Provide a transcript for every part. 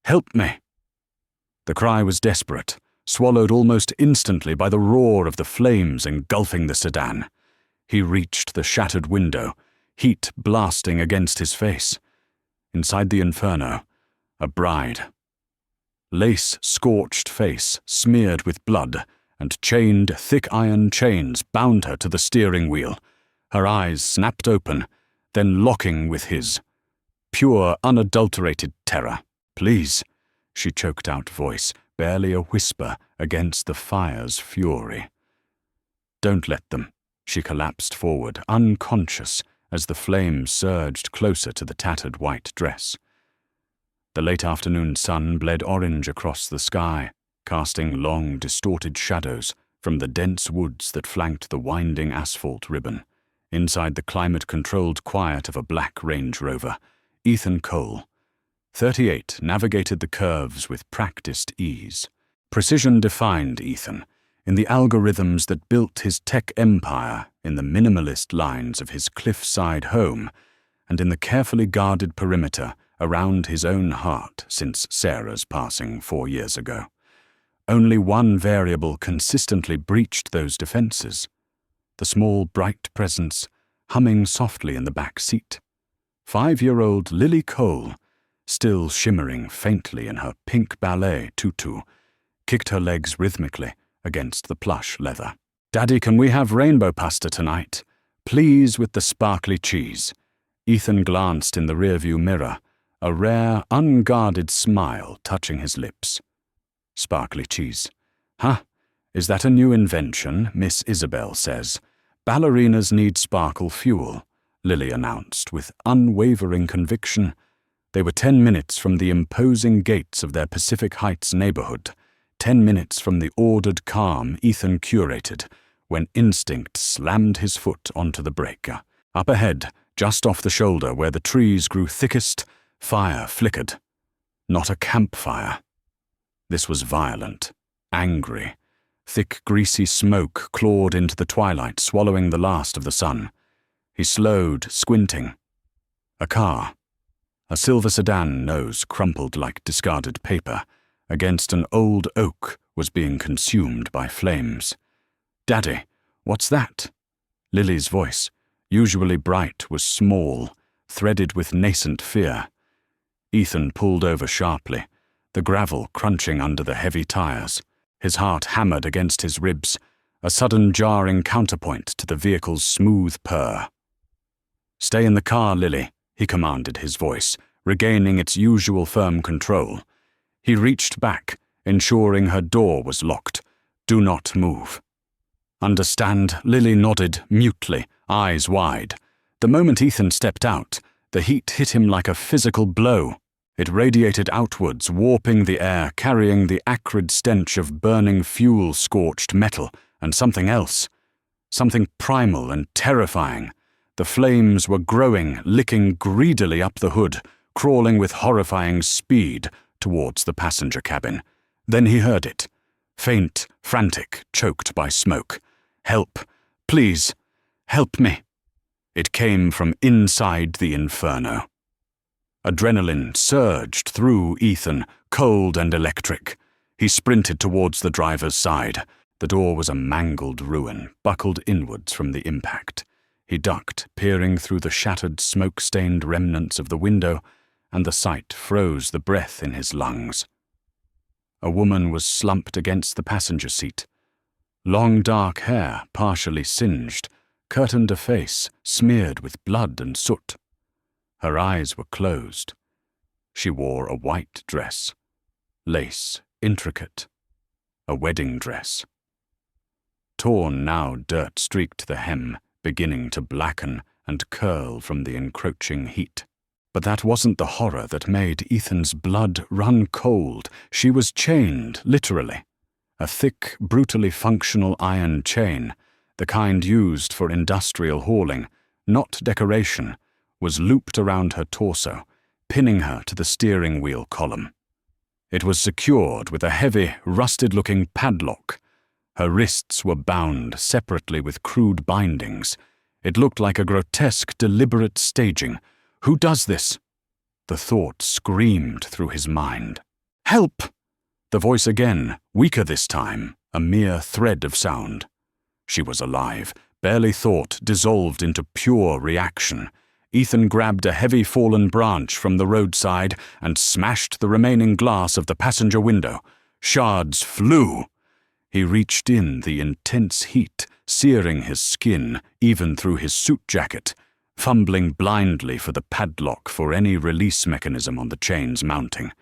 Help me!" The cry was desperate, swallowed almost instantly by the roar of the flames engulfing the sedan. He reached the shattered window, heat blasting against his face. Inside the inferno, a bride. Lace-scorched face, smeared with blood, and chained thick iron chains bound her to the steering wheel. Her eyes snapped open, then locking with his. Pure, unadulterated terror. "Please," she choked out voice, barely a whisper against the fire's fury. "Don't let them." She collapsed forward, unconscious, as the flames surged closer to the tattered white dress. The late afternoon sun bled orange across the sky, casting long, distorted shadows from the dense woods that flanked the winding asphalt ribbon. Inside the climate-controlled quiet of a black Range Rover, Ethan Cole, 38, navigated the curves with practiced ease. Precision defined Ethan, in the algorithms that built his tech empire, in the minimalist lines of his cliffside home, and in the carefully guarded perimeter around his own heart since Sarah's passing 4 years ago. Only one variable consistently breached those defenses: the small, bright presence humming softly in the back seat. 5-year-old Lily Cole, still shimmering faintly in her pink ballet tutu, kicked her legs rhythmically against the plush leather. "Daddy, can we have rainbow pasta tonight? Please, with the sparkly cheese." Ethan glanced in the rearview mirror, a rare, unguarded smile touching his lips. Sparkly cheese. "Huh? Is that a new invention, Miss Isabel says? Ballerinas need sparkle fuel," Lily announced with unwavering conviction. They were 10 minutes from the imposing gates of their Pacific Heights neighborhood, 10 minutes from the ordered calm Ethan curated, when instinct slammed his foot onto the brake. Up ahead, just off the shoulder where the trees grew thickest, fire flickered. Not a campfire. This was violent, angry. Thick, greasy smoke clawed into the twilight, swallowing the last of the sun. He slowed, squinting. A car. A silver sedan nose crumpled like discarded paper against an old oak was being consumed by flames. "Daddy, what's that?" Lily's voice, usually bright, was small, threaded with nascent fear. Ethan pulled over sharply, the gravel crunching under the heavy tires. His heart hammered against his ribs, a sudden jarring counterpoint to the vehicle's smooth purr. "Stay in the car, Lily," he commanded, his voice regaining its usual firm control. He reached back, ensuring her door was locked. "Do not move." "Understand?" Lily nodded mutely, eyes wide. The moment Ethan stepped out, the heat hit him like a physical blow. It radiated outwards, warping the air, carrying the acrid stench of burning fuel-scorched metal, and something else. Something primal and terrifying. The flames were growing, licking greedily up the hood, crawling with horrifying speed towards the passenger cabin. Then he heard it. Faint, frantic, choked by smoke. "Help! Please! Help me!" It came from inside the inferno. Adrenaline surged through Ethan, cold and electric. He sprinted towards the driver's side. The door was a mangled ruin, buckled inwards from the impact. He ducked, peering through the shattered, smoke-stained remnants of the window, and the sight froze the breath in his lungs. A woman was slumped against the passenger seat. Long dark hair, partially singed, curtained a face smeared with blood and soot. Her eyes were closed. She wore a white dress, lace, intricate, a wedding dress. Torn now, dirt streaked the hem, beginning to blacken and curl from the encroaching heat. But that wasn't the horror that made Ethan's blood run cold. She was chained, literally. A thick, brutally functional iron chain, the kind used for industrial hauling, not decoration, was looped around her torso, pinning her to the steering wheel column. It was secured with a heavy, rusted-looking padlock. Her wrists were bound separately with crude bindings. It looked like a grotesque, deliberate staging. Who does this? The thought screamed through his mind. Help! The voice again, weaker this time, a mere thread of sound. She was alive, barely thought, dissolved into pure reaction. Ethan grabbed a heavy fallen branch from the roadside and smashed the remaining glass of the passenger window. Shards flew. He reached in, the intense heat searing his skin, even through his suit jacket, fumbling blindly for the padlock for any release mechanism on the chain's mounting.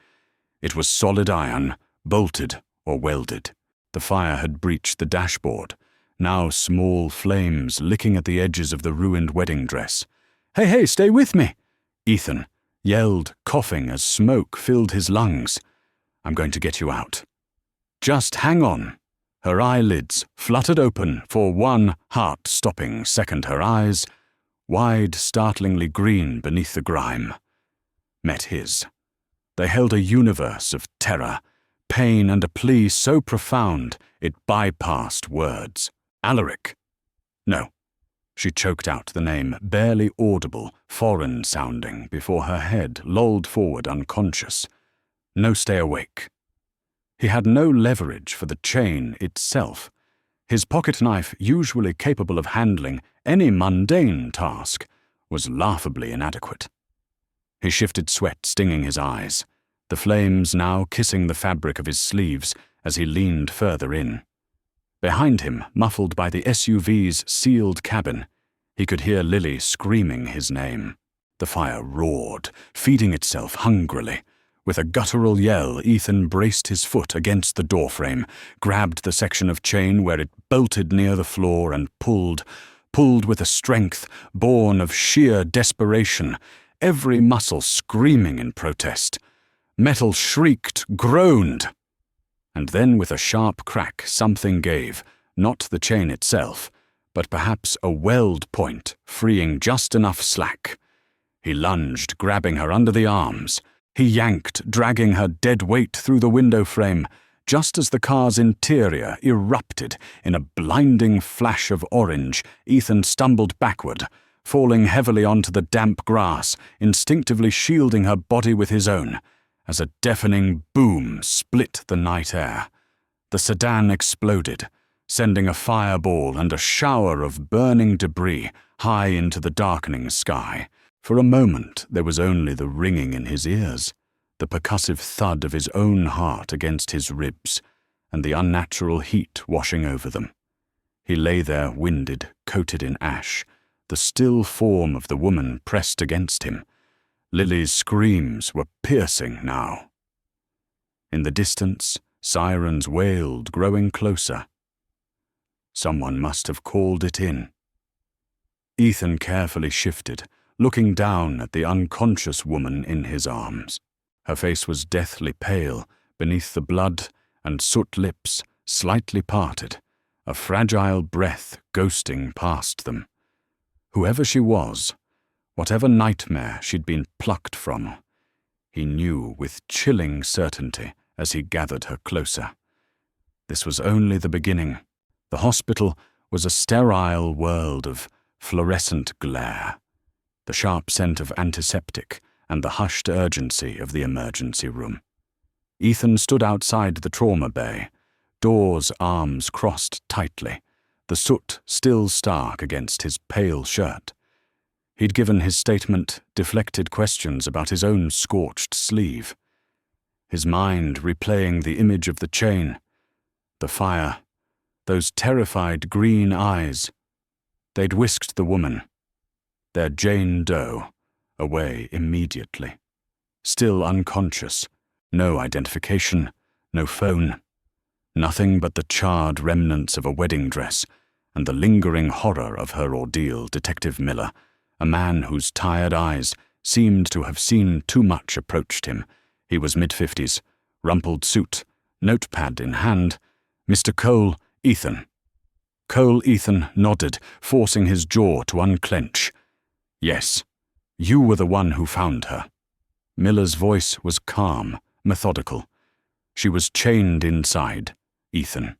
It was solid iron, bolted or welded. The fire had breached the dashboard, now small flames licking at the edges of the ruined wedding dress. Hey, stay with me! Ethan yelled, coughing as smoke filled his lungs. I'm going to get you out. Just hang on. Her eyelids fluttered open for one heart-stopping second. Her eyes, wide, startlingly green beneath the grime, met his. They held a universe of terror, pain, and a plea so profound it bypassed words. Alaric. No. She choked out the name, barely audible, foreign-sounding, before her head lolled forward unconscious. No stay awake. He had no leverage for the chain itself. His pocket knife, usually capable of handling any mundane task, was laughably inadequate. He shifted sweat stinging his eyes, the flames now kissing the fabric of his sleeves as he leaned further in. Behind him, muffled by the SUV's sealed cabin, he could hear Lily screaming his name. The fire roared, feeding itself hungrily. With a guttural yell, Ethan braced his foot against the doorframe, grabbed the section of chain where it bolted near the floor and pulled with a strength born of sheer desperation, every muscle screaming in protest. Metal shrieked, groaned. And then with a sharp crack something gave, not the chain itself, but perhaps a weld point, freeing just enough slack. He lunged, grabbing her under the arms. He yanked, dragging her dead weight through the window frame, just as the car's interior erupted in a blinding flash of orange. Ethan stumbled backward, falling heavily onto the damp grass, instinctively shielding her body with his own, as a deafening boom split the night air. The sedan exploded, sending a fireball and a shower of burning debris high into the darkening sky. For a moment there was only the ringing in his ears, the percussive thud of his own heart against his ribs, and the unnatural heat washing over them. He lay there winded, coated in ash, the still form of the woman pressed against him. Lily's screams were piercing now. In the distance, sirens wailed, growing closer. Someone must have called it in. Ethan carefully shifted, looking down at the unconscious woman in his arms. Her face was deathly pale beneath the blood, and soot lips slightly parted, a fragile breath ghosting past them. Whoever she was, whatever nightmare she'd been plucked from, he knew with chilling certainty as he gathered her closer. This was only the beginning. The hospital was a sterile world of fluorescent glare, the sharp scent of antiseptic, and the hushed urgency of the emergency room. Ethan stood outside the trauma bay, door's arms crossed tightly, the soot still stark against his pale shirt. He'd given his statement deflected questions about his own scorched sleeve, his mind replaying the image of the chain, the fire, those terrified green eyes. They'd whisked the woman, their Jane Doe, away immediately. Still unconscious, no identification, no phone, nothing but the charred remnants of a wedding dress and the lingering horror of her ordeal. Detective Miller, a man whose tired eyes seemed to have seen too much, approached him. He was mid-50s, rumpled suit, notepad in hand. Mr. Cole, Ethan. Cole Ethan nodded, forcing his jaw to unclench. Yes, you were the one who found her. Miller's voice was calm, methodical. She was chained inside, Ethan.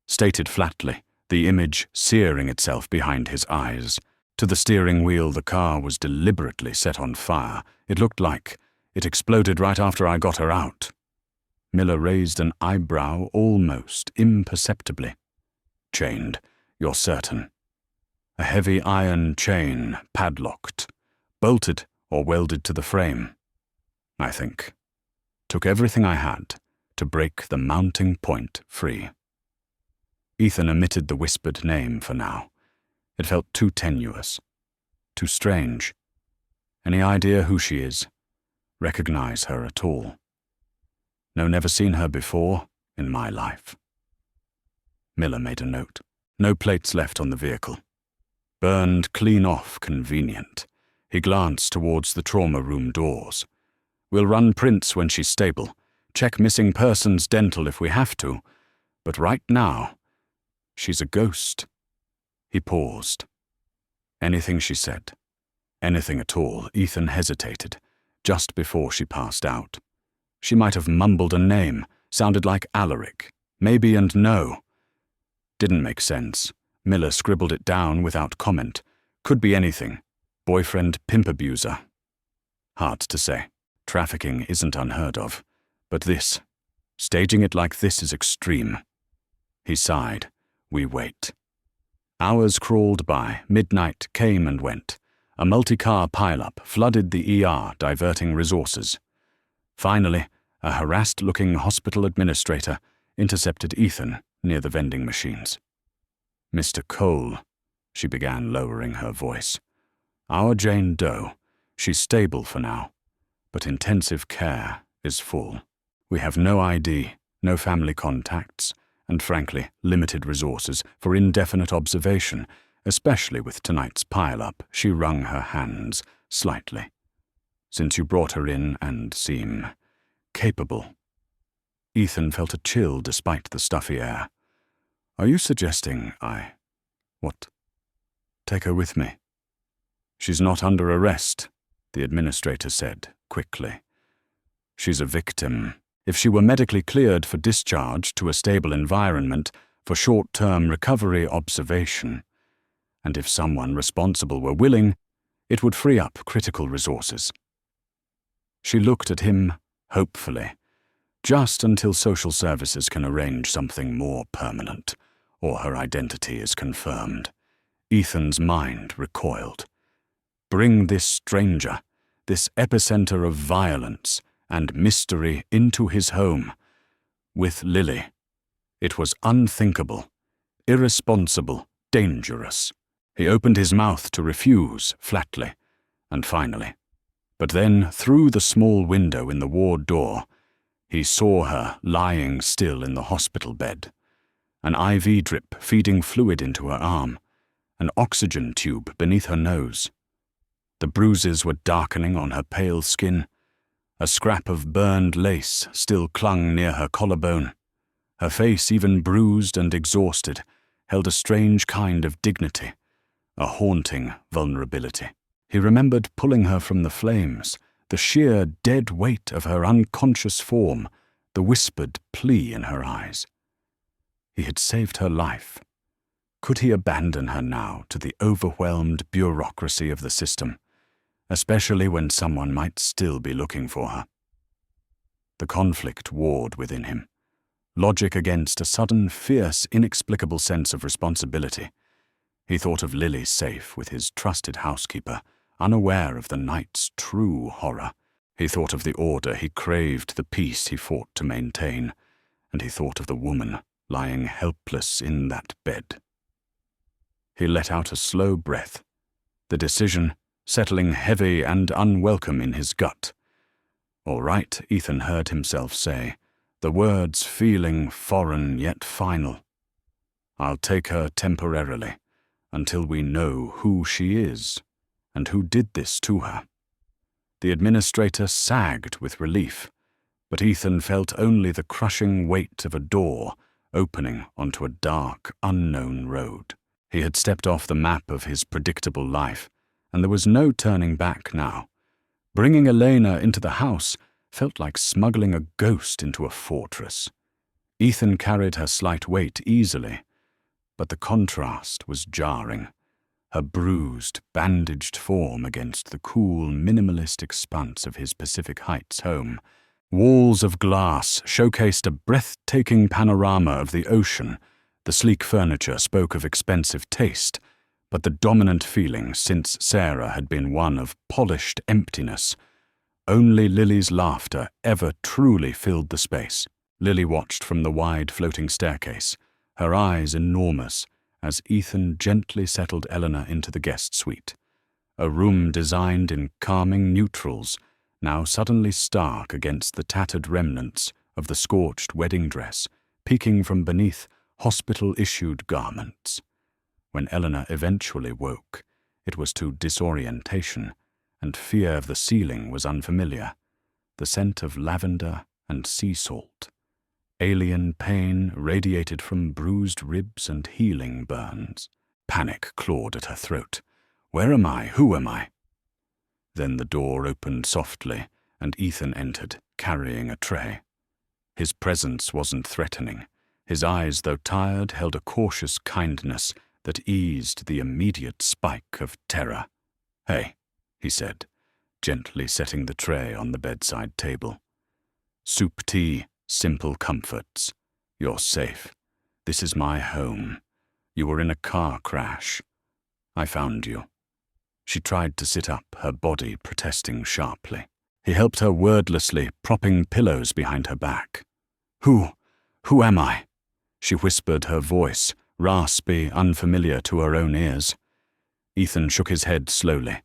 Stated flatly, the image searing itself behind his eyes. To the steering wheel, the car was deliberately set on fire. It looked like it exploded right after I got her out. Miller raised an eyebrow almost imperceptibly. Chained, you're certain. A heavy iron chain, padlocked, bolted or welded to the frame. I think. Took everything I had to break the mounting point free. Ethan omitted the whispered name for now. It felt too tenuous, too strange. Any idea who she is? Recognize her at all? No, never seen her before in my life. Miller made a note. No plates left on the vehicle. Burned clean off, convenient. He glanced towards the trauma room doors. We'll run prints when she's stable. Check missing persons dental if we have to. But right now, she's a ghost. He paused. Anything she said, anything at all, Ethan hesitated, just before she passed out. She might have mumbled a name, sounded like Alaric, maybe and no. Didn't make sense. Miller scribbled it down without comment. Could be anything. Boyfriend, pimp abuser. Hard to say. Trafficking isn't unheard of. But this, staging it like this is extreme. He sighed. We wait. Hours crawled by, midnight came and went. A multi-car pileup flooded the ER, diverting resources. Finally, a harassed-looking hospital administrator intercepted Ethan near the vending machines. Mr. Cole, she began, lowering her voice. Our Jane Doe. She's stable for now, but intensive care is full. We have no ID, no family contacts, and frankly, limited resources for indefinite observation, especially with tonight's pile-up. She wrung her hands slightly. Since you brought her in and seem capable. Ethan felt a chill despite the stuffy air. Are you suggesting what? Take her with me? She's not under arrest, the administrator said, quickly. She's a victim. If she were medically cleared for discharge to a stable environment for short-term recovery observation, and if someone responsible were willing, it would free up critical resources. She looked at him hopefully, just until social services can arrange something more permanent, or her identity is confirmed. Ethan's mind recoiled. Bring this stranger, this epicenter of violence and mystery into his home. With Lily. It was unthinkable, irresponsible, dangerous. He opened his mouth to refuse, flatly, and finally. But then, through the small window in the ward door, he saw her lying still in the hospital bed. An IV drip feeding fluid into her arm, an oxygen tube beneath her nose. The bruises were darkening on her pale skin. A scrap of burned lace still clung near her collarbone. Her face, even bruised and exhausted, held a strange kind of dignity, a haunting vulnerability. He remembered pulling her from the flames, the sheer dead weight of her unconscious form, the whispered plea in her eyes. He had saved her life. Could he abandon her now to the overwhelmed bureaucracy of the system, especially when someone might still be looking for her? The conflict warred within him. Logic against a sudden, fierce, inexplicable sense of responsibility. He thought of Lily safe with his trusted housekeeper, unaware of the night's true horror. He thought of the order he craved, the peace he fought to maintain, and he thought of the woman lying helpless in that bed. He let out a slow breath, the decision settling heavy and unwelcome in his gut. All right, Ethan heard himself say, the words feeling foreign yet final. I'll take her temporarily, until we know who she is, and who did this to her. The administrator sagged with relief, but Ethan felt only the crushing weight of a door opening onto a dark, unknown road. He had stepped off the map of his predictable life, and there was no turning back now. Bringing Elena into the house felt like smuggling a ghost into a fortress. Ethan carried her slight weight easily, but the contrast was jarring. Her bruised, bandaged form against the cool, minimalist expanse of his Pacific Heights home, Walls of glass showcased a breathtaking panorama of the ocean. The sleek furniture spoke of expensive taste, but the dominant feeling since Sarah had been one of polished emptiness. Only Lily's laughter ever truly filled the space. Lily watched from the wide floating staircase, her eyes enormous, as Ethan gently settled Eleanor into the guest suite. A room designed in calming neutrals, now suddenly stark against the tattered remnants of the scorched wedding dress, peeking from beneath hospital-issued garments. When Eleanor eventually woke, it was to disorientation, and fear of the ceiling was unfamiliar. The scent of lavender and sea salt. Alien pain radiated from bruised ribs and healing burns. Panic clawed at her throat. Where am I? Who am I? Then the door opened softly, and Ethan entered, carrying a tray. His presence wasn't threatening. His eyes, though tired, held a cautious kindness that eased the immediate spike of terror. "Hey," he said, gently setting the tray on the bedside table. "Soup, tea, simple comforts. You're safe. This is my home. You were in a car crash. I found you." She tried to sit up, her body protesting sharply. He helped her wordlessly, propping pillows behind her back. Who am I?" she whispered, her voice raspy, unfamiliar to her own ears. Ethan shook his head slowly.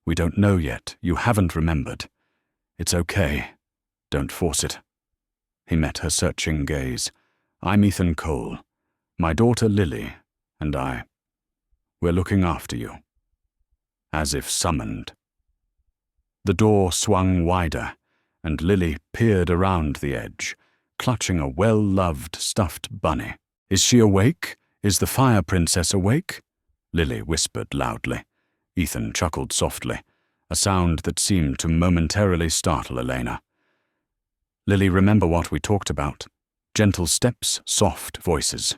"We don't know yet. You haven't remembered. It's okay. Don't force it." He met her searching gaze. "I'm Ethan Cole. My daughter Lily, and we're looking after you." As if summoned. The door swung wider, and Lily peered around the edge, clutching a well-loved stuffed bunny. "Is she awake? Is the Fire Princess awake?" Lily whispered loudly. Ethan chuckled softly, a sound that seemed to momentarily startle Elena. "Lily, remember what we talked about? Gentle steps, soft voices."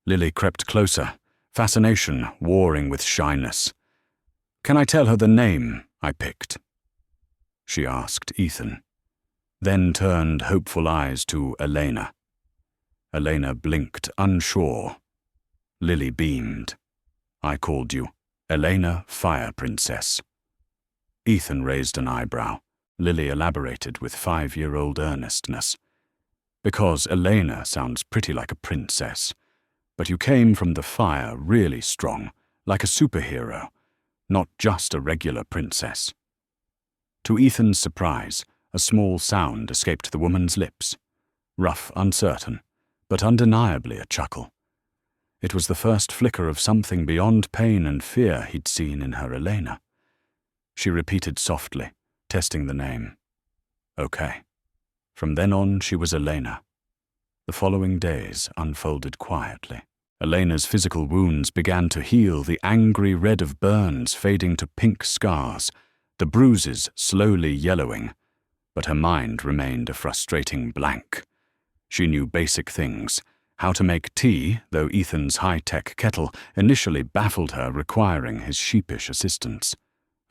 Lily crept closer, fascination warring with shyness. "Can I tell her the name I picked?" she asked Ethan, then turned hopeful eyes to Elena. Elena blinked, unsure. Lily beamed. "I called you Elena Fire Princess." Ethan raised an eyebrow. Lily elaborated with 5-year-old earnestness. "Because Elena sounds pretty like a princess, but you came from the fire really strong, like a superhero. Not just a regular princess." To Ethan's surprise, a small sound escaped the woman's lips. Rough, uncertain, but undeniably a chuckle. It was the first flicker of something beyond pain and fear he'd seen in her Elena. She repeated softly, testing the name. "Okay." From then on, she was Elena. The following days unfolded quietly. Elena's physical wounds began to heal, the angry red of burns fading to pink scars, the bruises slowly yellowing, but her mind remained a frustrating blank. She knew basic things, how to make tea, though Ethan's high-tech kettle initially baffled her, requiring his sheepish assistance.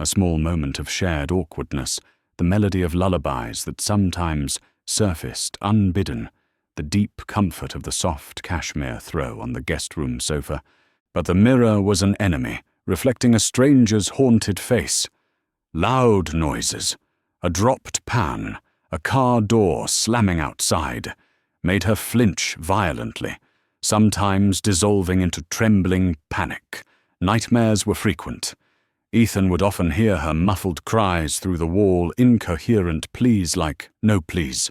A small moment of shared awkwardness, the melody of lullabies that sometimes surfaced unbidden, the deep comfort of the soft cashmere throw on the guest-room sofa, but the mirror was an enemy, reflecting a stranger's haunted face. Loud noises, a dropped pan, a car door slamming outside, made her flinch violently, sometimes dissolving into trembling panic. Nightmares were frequent. Ethan would often hear her muffled cries through the wall, incoherent pleas like, "No, please,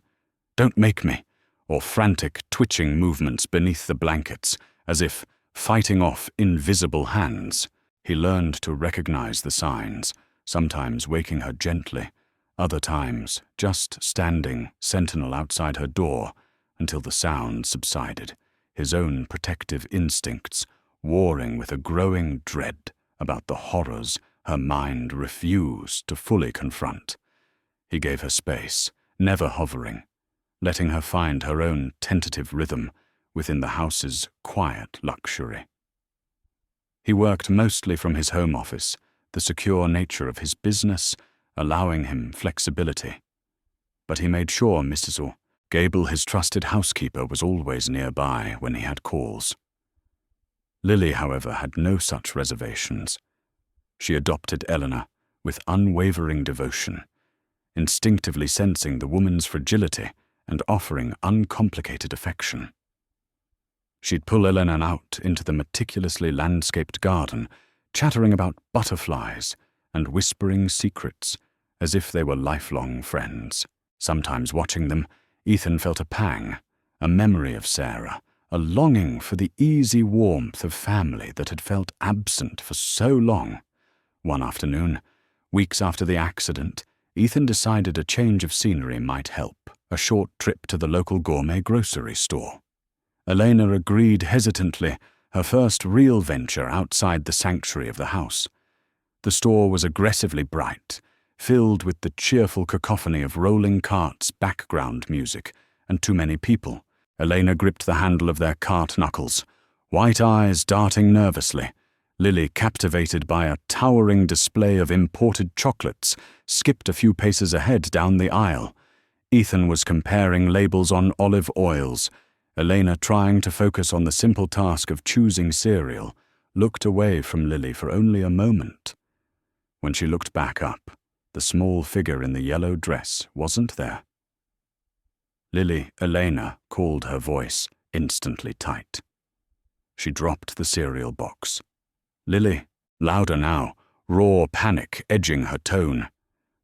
don't make me," or frantic twitching movements beneath the blankets, as if fighting off invisible hands. He learned to recognize the signs, sometimes waking her gently, other times just standing sentinel outside her door until the sound subsided, his own protective instincts warring with a growing dread about the horrors her mind refused to fully confront. He gave her space, never hovering, letting her find her own tentative rhythm within the house's quiet luxury. He worked mostly from his home office, the secure nature of his business allowing him flexibility. but he made sure Mrs. Gable, his trusted housekeeper, was always nearby when he had calls. Lily, however, had no such reservations. She adopted Eleanor with unwavering devotion, instinctively sensing the woman's fragility and offering uncomplicated affection. She'd pull Eleanor out into the meticulously landscaped garden, chattering about butterflies and whispering secrets as if they were lifelong friends. Sometimes watching them, Ethan felt a pang, a memory of Sarah, a longing for the easy warmth of family that had felt absent for so long. One afternoon, weeks after the accident, Ethan decided a change of scenery might help, a short trip to the local gourmet grocery store. Elena agreed hesitantly, her first real venture outside the sanctuary of the house. The store was aggressively bright, filled with the cheerful cacophony of rolling carts, background music, and too many people. Elena gripped the handle of their cart knuckles, white eyes darting nervously. Lily, captivated by a towering display of imported chocolates, skipped a few paces ahead down the aisle. Ethan was comparing labels on olive oils. Elena, trying to focus on the simple task of choosing cereal, looked away from Lily for only a moment. When she looked back up, the small figure in the yellow dress wasn't there. Elena called her voice instantly tight. She dropped the cereal box. Lily, louder now, raw panic edging her tone.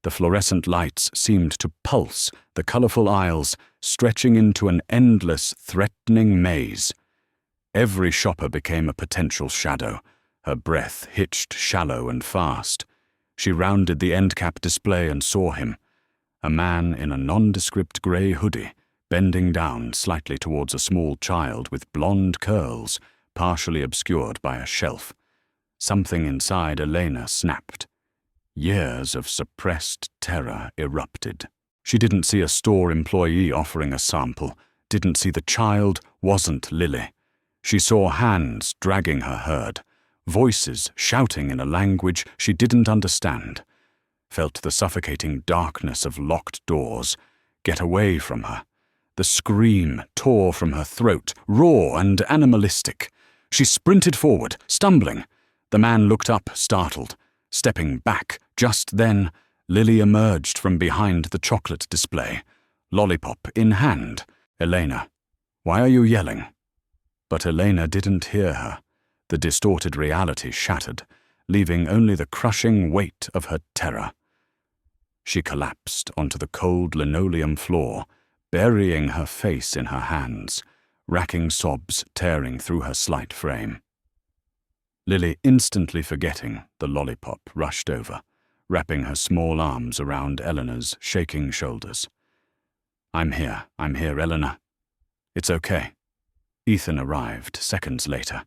The fluorescent lights seemed to pulse, the colorful aisles stretching into an endless, threatening maze. Every shopper became a potential shadow, her breath hitched shallow and fast. She rounded the end-cap display and saw him, a man in a nondescript grey hoodie, bending down slightly towards a small child with blonde curls, partially obscured by a shelf. Something inside Elena snapped. Years of suppressed terror erupted. She didn't see a store employee offering a sample, didn't see the child, wasn't Lily. She saw hands dragging her herd, voices shouting in a language she didn't understand, felt the suffocating darkness of locked doors get away from her. The scream tore from her throat, raw and animalistic. She sprinted forward, stumbling. The man looked up, startled. Stepping back, just then, Lily emerged from behind the chocolate display, lollipop in hand. "Elena, why are you yelling?" But Elena didn't hear her. The distorted reality shattered, leaving only the crushing weight of her terror. She collapsed onto the cold linoleum floor, burying her face in her hands, racking sobs tearing through her slight frame. Lily, instantly forgetting the lollipop, rushed over, wrapping her small arms around Eleanor's shaking shoulders. I'm here, Eleanor. It's okay." Ethan arrived seconds later.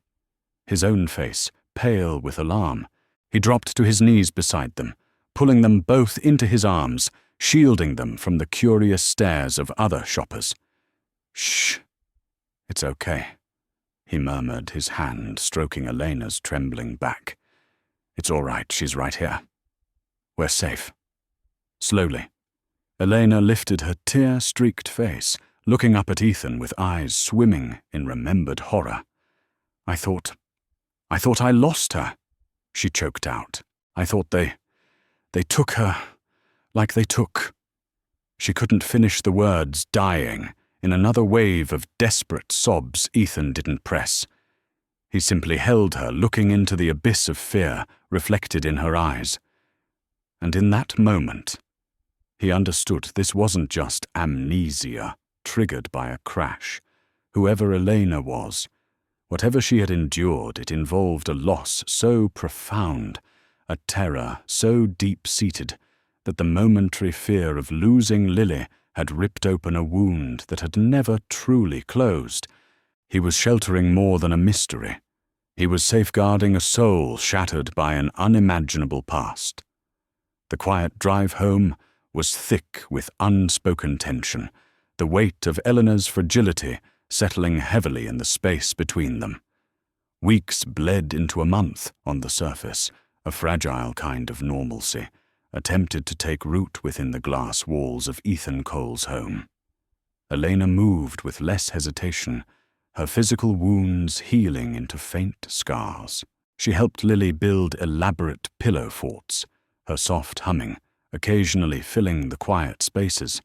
His own face, pale with alarm. He dropped to his knees beside them, pulling them both into his arms, shielding them from the curious stares of other shoppers. "Shh, it's okay," he murmured, his hand stroking Elena's trembling back. "It's all right, she's right here. We're safe." Slowly, Elena lifted her tear-streaked face, looking up at Ethan with eyes swimming in remembered horror. I thought I lost her," she choked out. "I thought they took her, like they took—" She couldn't finish the words, dying. In another wave of desperate sobs, Ethan didn't press. He simply held her, looking into the abyss of fear reflected in her eyes. And in that moment, he understood this wasn't just amnesia triggered by a crash. Whoever Elena was, whatever she had endured, it involved a loss so profound, a terror so deep-seated, that the momentary fear of losing Lily had ripped open a wound that had never truly closed. He was sheltering more than a mystery. He was safeguarding a soul shattered by an unimaginable past. The quiet drive home was thick with unspoken tension, the weight of Eleanor's fragility settling heavily in the space between them. Weeks bled into a month on the surface, a fragile kind of normalcy, attempted to take root within the glass walls of Ethan Cole's home. Elena moved with less hesitation, her physical wounds healing into faint scars. She helped Lily build elaborate pillow forts, her soft humming occasionally filling the quiet spaces,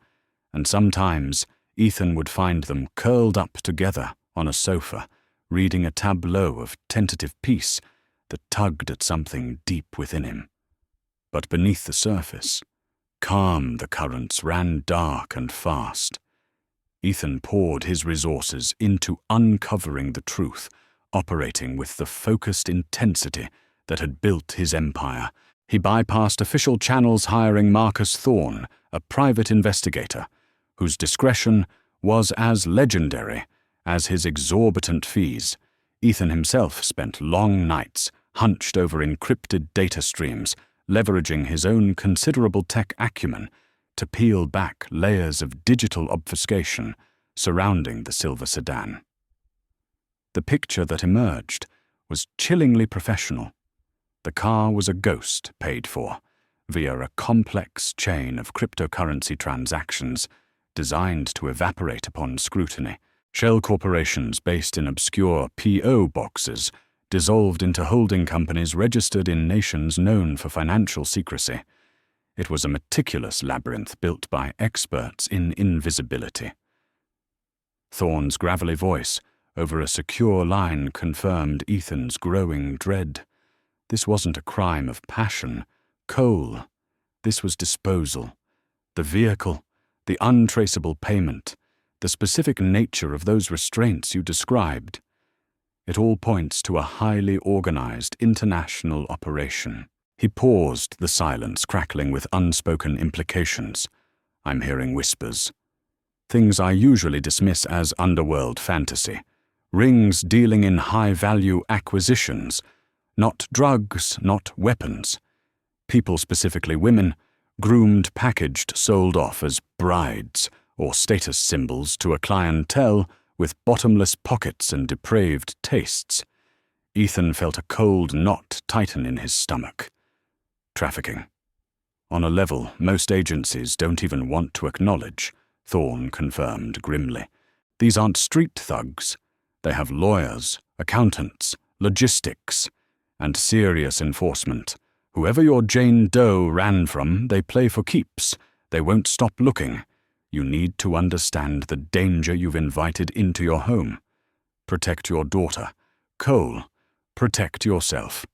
and sometimes Ethan would find them curled up together on a sofa, reading a tableau of tentative peace that tugged at something deep within him. But beneath the surface, calm the currents ran dark and fast. Ethan poured his resources into uncovering the truth, operating with the focused intensity that had built his empire. He bypassed official channels, hiring Marcus Thorne, a private investigator, whose discretion was as legendary as his exorbitant fees. Ethan himself spent long nights hunched over encrypted data streams, leveraging his own considerable tech acumen to peel back layers of digital obfuscation surrounding the silver sedan. The picture that emerged was chillingly professional. The car was a ghost paid for via a complex chain of cryptocurrency transactions designed to evaporate upon scrutiny. Shell corporations based in obscure P.O. boxes dissolved into holding companies registered in nations known for financial secrecy. It was a meticulous labyrinth built by experts in invisibility. Thorne's gravelly voice over a secure line confirmed Ethan's growing dread. This wasn't a crime of passion, Cole. This was disposal. The vehicle, the untraceable payment, the specific nature of those restraints you described. It all points to a highly organized international operation. He paused, the silence crackling with unspoken implications. I'm hearing whispers. Things I usually dismiss as underworld fantasy. Rings dealing in high-value acquisitions. Not drugs, not weapons. People, specifically women, groomed, packaged, sold off as brides or status symbols to a clientele with bottomless pockets and depraved tastes. Ethan felt a cold knot tighten in his stomach. Trafficking. On a level most agencies don't even want to acknowledge, Thorne confirmed grimly. These aren't street thugs. They have lawyers, accountants, logistics, and serious enforcement. Whoever your Jane Doe ran from, they play for keeps. They won't stop looking. You need to understand the danger you've invited into your home. Protect your daughter. Cole, protect yourself.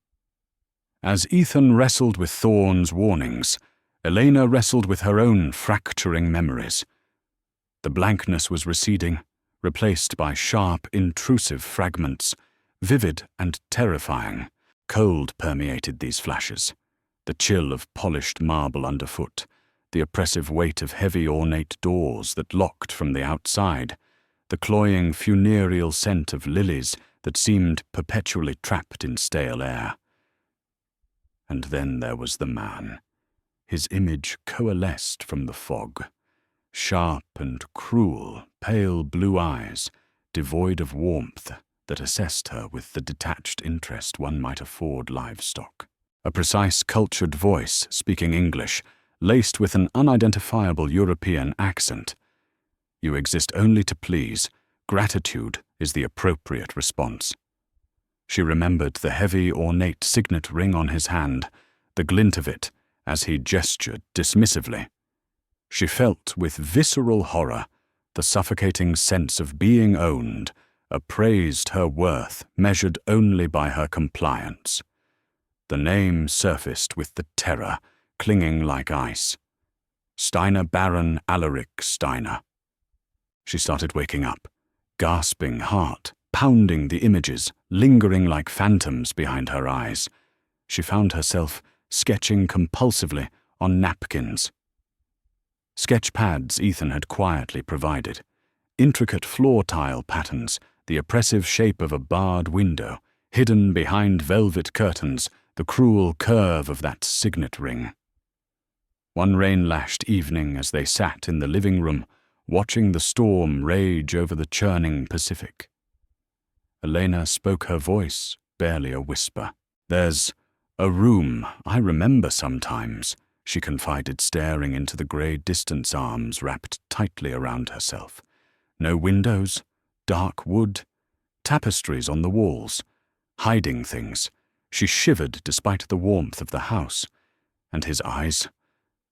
As Ethan wrestled with Thorne's warnings, Elena wrestled with her own fracturing memories. The blankness was receding, replaced by sharp, intrusive fragments, vivid and terrifying. Cold permeated these flashes, the chill of polished marble underfoot, the oppressive weight of heavy ornate doors that locked from the outside, the cloying funereal scent of lilies that seemed perpetually trapped in stale air. And then there was the man. His image coalesced from the fog. Sharp and cruel, pale blue eyes, devoid of warmth, that assessed her with the detached interest one might afford livestock. A precise, cultured voice, speaking English, laced with an unidentifiable European accent. You exist only to please. Gratitude is the appropriate response. She remembered the heavy, ornate signet ring on his hand, the glint of it as he gestured dismissively. She felt with visceral horror the suffocating sense of being owned, appraised her worth measured only by her compliance. The name surfaced with the terror, clinging like ice. Steiner Baron Alaric Steiner. She started waking up, gasping heart, pounding the images, lingering like phantoms behind her eyes. She found herself sketching compulsively on napkins. Sketch pads Ethan had quietly provided. Intricate floor tile patterns, the oppressive shape of a barred window, hidden behind velvet curtains, the cruel curve of that signet ring. One rain-lashed evening as they sat in the living room, watching the storm rage over the churning Pacific. Elena spoke, her voice barely a whisper. There's a room I remember sometimes, she confided, staring into the grey distance, arms wrapped tightly around herself. No windows, dark wood, tapestries on the walls, hiding things. She shivered despite the warmth of the house. And his eyes,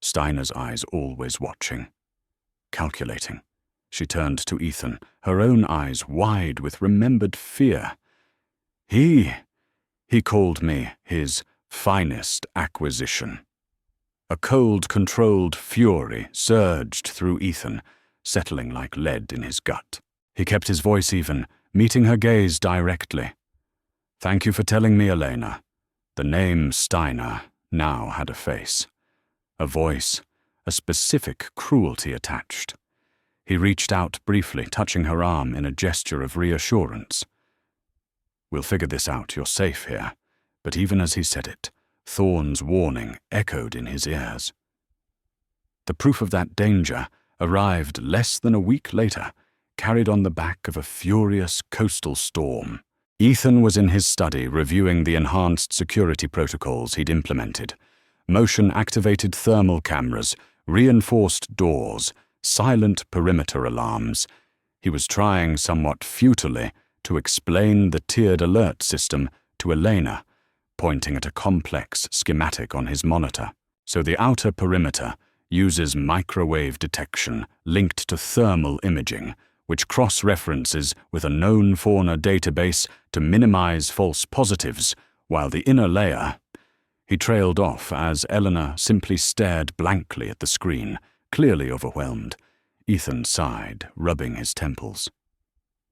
Steiner's eyes, always watching, calculating. She turned to Ethan, her own eyes wide with remembered fear. He called me his finest acquisition. A cold, controlled fury surged through Ethan, settling like lead in his gut. He kept his voice even, meeting her gaze directly. Thank you for telling me, Elena. The name Steiner now had a face, a voice, a specific cruelty attached. He reached out briefly, touching her arm in a gesture of reassurance. We'll figure this out, you're safe here. But even as he said it, Thorne's warning echoed in his ears. The proof of that danger arrived less than a week later, carried on the back of a furious coastal storm. Ethan was in his study reviewing the enhanced security protocols he'd implemented. Motion-activated thermal cameras, reinforced doors, silent perimeter alarms. He was trying somewhat futilely to explain the tiered alert system to Elena, pointing at a complex schematic on his monitor. So the outer perimeter uses microwave detection linked to thermal imaging, which cross-references with a known fauna database to minimize false positives, while the inner layer... He trailed off as Eleanor simply stared blankly at the screen, clearly overwhelmed. Ethan sighed, rubbing his temples.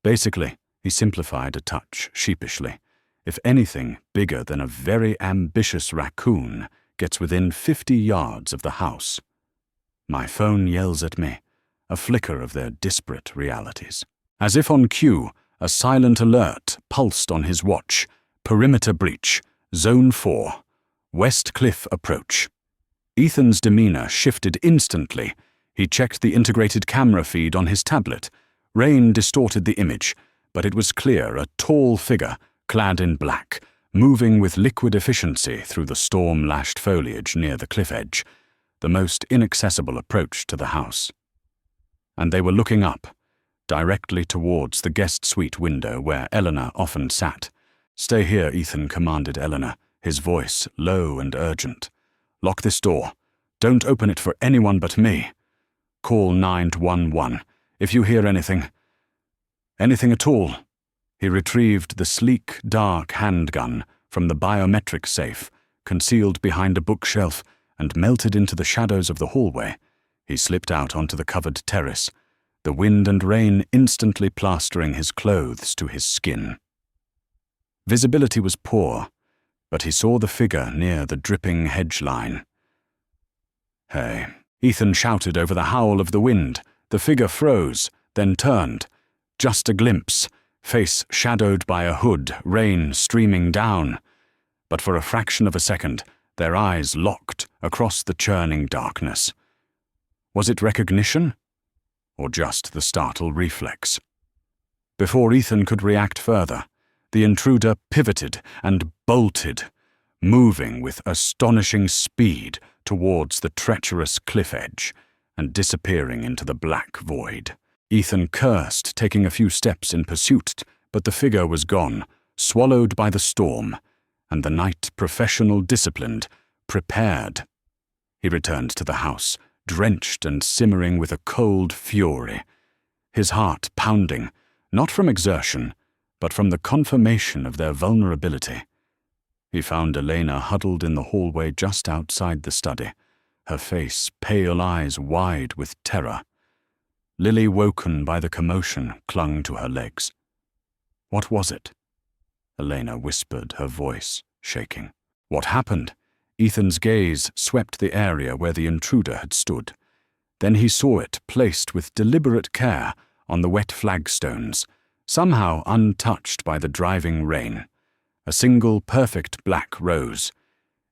Basically, he simplified a touch, sheepishly. If anything bigger than a very ambitious raccoon gets within 50 yards of the house, my phone yells at me, a flicker of their disparate realities. As if on cue, a silent alert pulsed on his watch. Perimeter breach, Zone 4, West Cliff approach. Ethan's demeanor shifted instantly. He checked the integrated camera feed on his tablet. Rain distorted the image, but it was clear, a tall figure, clad in black, moving with liquid efficiency through the storm-lashed foliage near the cliff edge, the most inaccessible approach to the house. And they were looking up, directly towards the guest suite window where Eleanor often sat. Stay here, Ethan commanded Eleanor, his voice low and urgent. Lock this door. Don't open it for anyone but me. Call 911 if you hear anything. Anything at all. He retrieved the sleek, dark handgun from the biometric safe, concealed behind a bookshelf, and melted into the shadows of the hallway. He slipped out onto the covered terrace, the wind and rain instantly plastering his clothes to his skin. Visibility was poor, but he saw the figure near the dripping hedge line. Hey, Ethan shouted over the howl of the wind. The figure froze, then turned. Just a glimpse, face shadowed by a hood, rain streaming down. But for a fraction of a second, their eyes locked across the churning darkness. Was it recognition? Or just the startle reflex? Before Ethan could react further, the intruder pivoted and bolted, moving with astonishing speed towards the treacherous cliff edge and disappearing into the black void. Ethan cursed, taking a few steps in pursuit, but the figure was gone, swallowed by the storm, and the night professional disciplined, prepared. He returned to the house, drenched and simmering with a cold fury, his heart pounding, not from exertion, but from the confirmation of their vulnerability. He found Elena huddled in the hallway just outside the study, her face, pale eyes wide with terror. Lily, woken by the commotion, clung to her legs. What was it? Elena whispered, her voice shaking. What happened? Ethan's gaze swept the area where the intruder had stood. Then he saw it placed with deliberate care on the wet flagstones, somehow untouched by the driving rain. A single perfect black rose.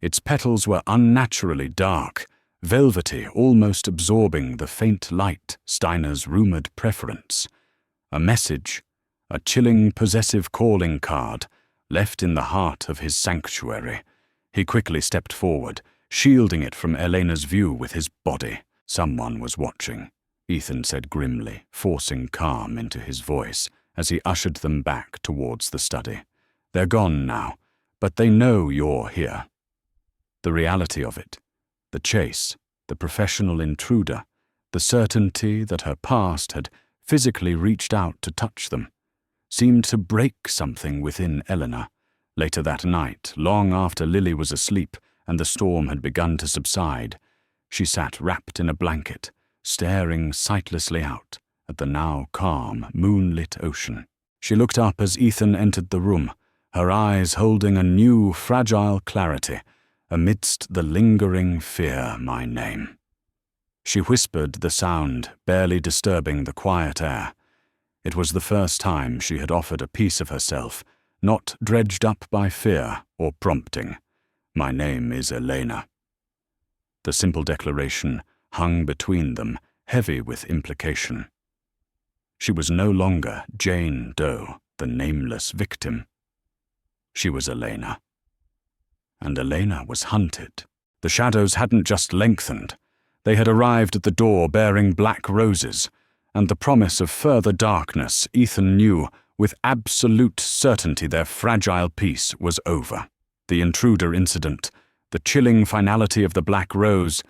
Its petals were unnaturally dark, velvety, almost absorbing the faint light Steiner's rumored preference. A message, a chilling, possessive calling card, left in the heart of his sanctuary. He quickly stepped forward, shielding it from Elena's view with his body. Someone was watching, Ethan said grimly, forcing calm into his voice as he ushered them back towards the study. They're gone now, but they know you're here. The reality of it, the chase, the professional intruder, the certainty that her past had physically reached out to touch them, seemed to break something within Eleanor. Later that night, long after Lily was asleep and the storm had begun to subside, she sat wrapped in a blanket, staring sightlessly out at the now calm, moonlit ocean. She looked up as Ethan entered the room, her eyes holding a new, fragile clarity amidst the lingering fear. My name. She whispered the sound, barely disturbing the quiet air. It was the first time she had offered a piece of herself, not dredged up by fear or prompting. My name is Elena. The simple declaration hung between them, heavy with implication. She was no longer Jane Doe, the nameless victim. She was Elena. And Elena was hunted. The shadows hadn't just lengthened. They had arrived at the door bearing black roses, and the promise of further darkness. Ethan knew with absolute certainty their fragile peace was over. The intruder incident, the chilling finality of the black rose,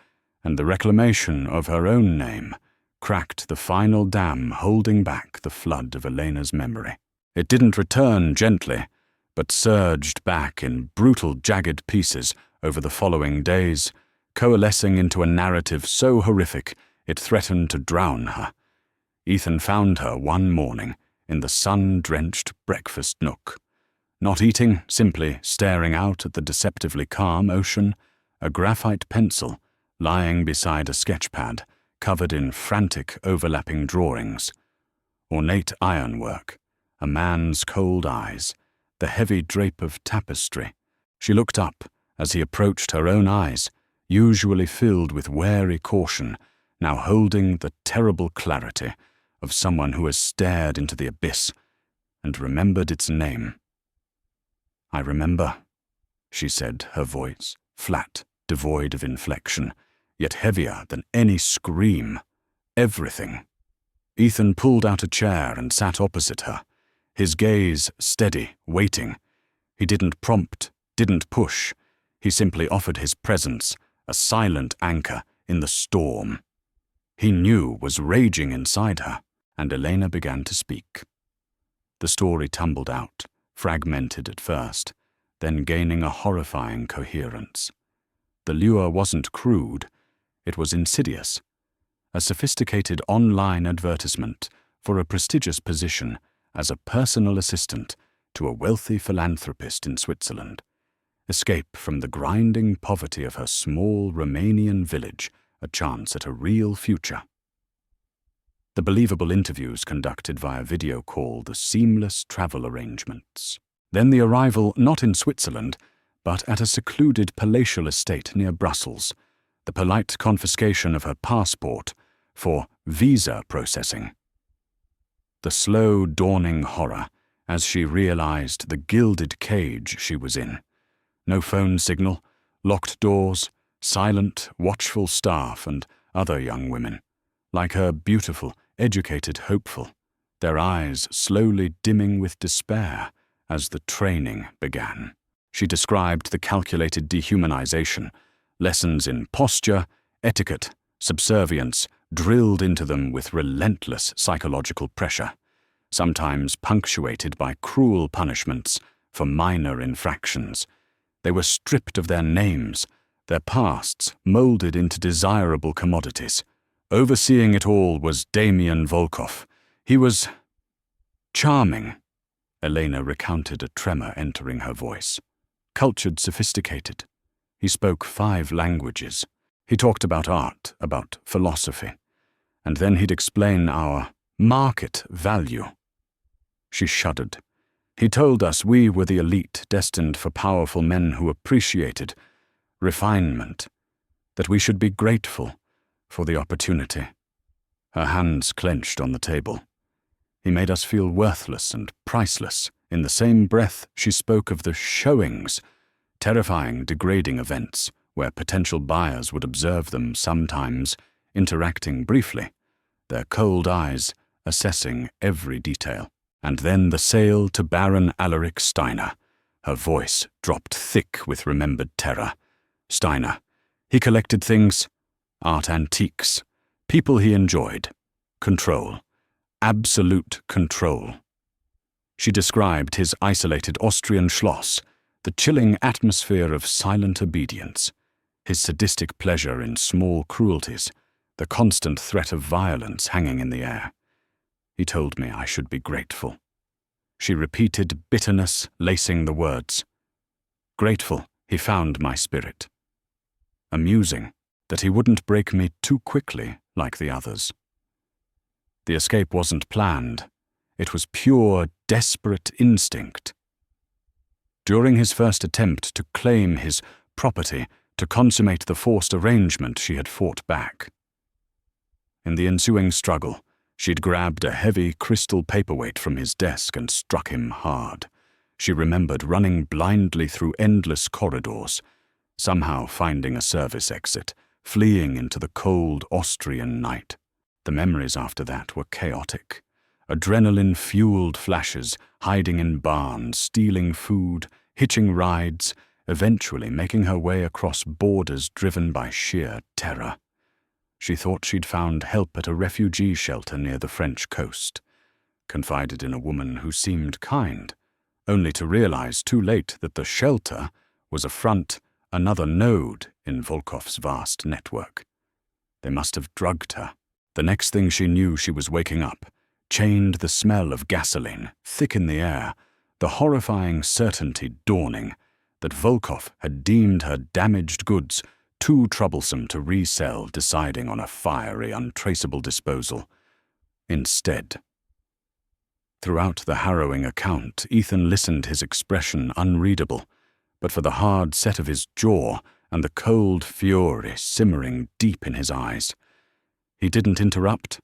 and the reclamation of her own name cracked the final dam holding back the flood of Elena's memory. It didn't return gently, but surged back in brutal, jagged pieces over the following days, coalescing into a narrative so horrific it threatened to drown her. Ethan found her one morning in the sun-drenched breakfast nook. Not eating, simply staring out at the deceptively calm ocean, a graphite pencil lying beside a sketchpad covered in frantic overlapping drawings. Ornate ironwork, a man's cold eyes, the heavy drape of tapestry. She looked up as he approached her own eyes, usually filled with wary caution, now holding the terrible clarity of someone who has stared into the abyss and remembered its name. I remember, she said, her voice flat, devoid of inflection, yet heavier than any scream. Everything. Ethan pulled out a chair and sat opposite her, his gaze steady, waiting. He didn't prompt, didn't push. He simply offered his presence, a silent anchor in the storm he knew was raging inside her, and Elena began to speak. The story tumbled out, fragmented at first, then gaining a horrifying coherence. The lure wasn't crude, it was insidious. A sophisticated online advertisement for a prestigious position as a personal assistant to a wealthy philanthropist in Switzerland. Escape from the grinding poverty of her small Romanian village, a chance at a real future. The believable interviews conducted via video call, the seamless travel arrangements. Then the arrival not in Switzerland, but at a secluded palatial estate near Brussels, the polite confiscation of her passport for visa processing. The slow dawning horror as she realized the gilded cage she was in. No phone signal, locked doors, silent, watchful staff and other young women, like her beautiful, educated hopeful, their eyes slowly dimming with despair as the training began. She described the calculated dehumanization, lessons in posture, etiquette, subservience, drilled into them with relentless psychological pressure, sometimes punctuated by cruel punishments for minor infractions. They were stripped of their names, their pasts molded into desirable commodities. Overseeing it all was Damien Volkov. He was charming, Elena recounted, a tremor entering her voice. Cultured, sophisticated. He spoke 5 languages. He talked about art, about philosophy. And then he'd explain our market value. She shuddered. He told us we were the elite destined for powerful men who appreciated refinement, that we should be grateful for the opportunity. Her hands clenched on the table. He made us feel worthless and priceless. In the same breath, she spoke of the showings, terrifying, degrading events where potential buyers would observe them sometimes, interacting briefly, their cold eyes assessing every detail. And then the sale to Baron Alaric Steiner. Her voice dropped thick with remembered terror. Steiner. He collected things, art antiques, people he enjoyed. Control. Absolute control. She described his isolated Austrian Schloss, the chilling atmosphere of silent obedience, his sadistic pleasure in small cruelties, the constant threat of violence hanging in the air. He told me I should be grateful. She repeated, bitterness lacing the words. Grateful he found my spirit. Amusing that he wouldn't break me too quickly like the others. The escape wasn't planned. It was pure, desperate instinct. During his first attempt to claim his property, to consummate the forced arrangement, she had fought back. In the ensuing struggle, she'd grabbed a heavy crystal paperweight from his desk and struck him hard. She remembered running blindly through endless corridors, somehow finding a service exit, fleeing into the cold Austrian night. The memories after that were chaotic. Adrenaline-fueled flashes, hiding in barns, stealing food, hitching rides, eventually making her way across borders driven by sheer terror. She thought she'd found help at a refugee shelter near the French coast, confided in a woman who seemed kind, only to realize too late that the shelter was a front, another node in Volkov's vast network. They must have drugged her. The next thing she knew, she was waking up, chained, the smell of gasoline thick in the air, the horrifying certainty dawning that Volkov had deemed her damaged goods too troublesome to resell, deciding on a fiery, untraceable disposal. Instead. Throughout the harrowing account, Ethan listened, his expression unreadable, but for the hard set of his jaw and the cold fury simmering deep in his eyes. He didn't interrupt,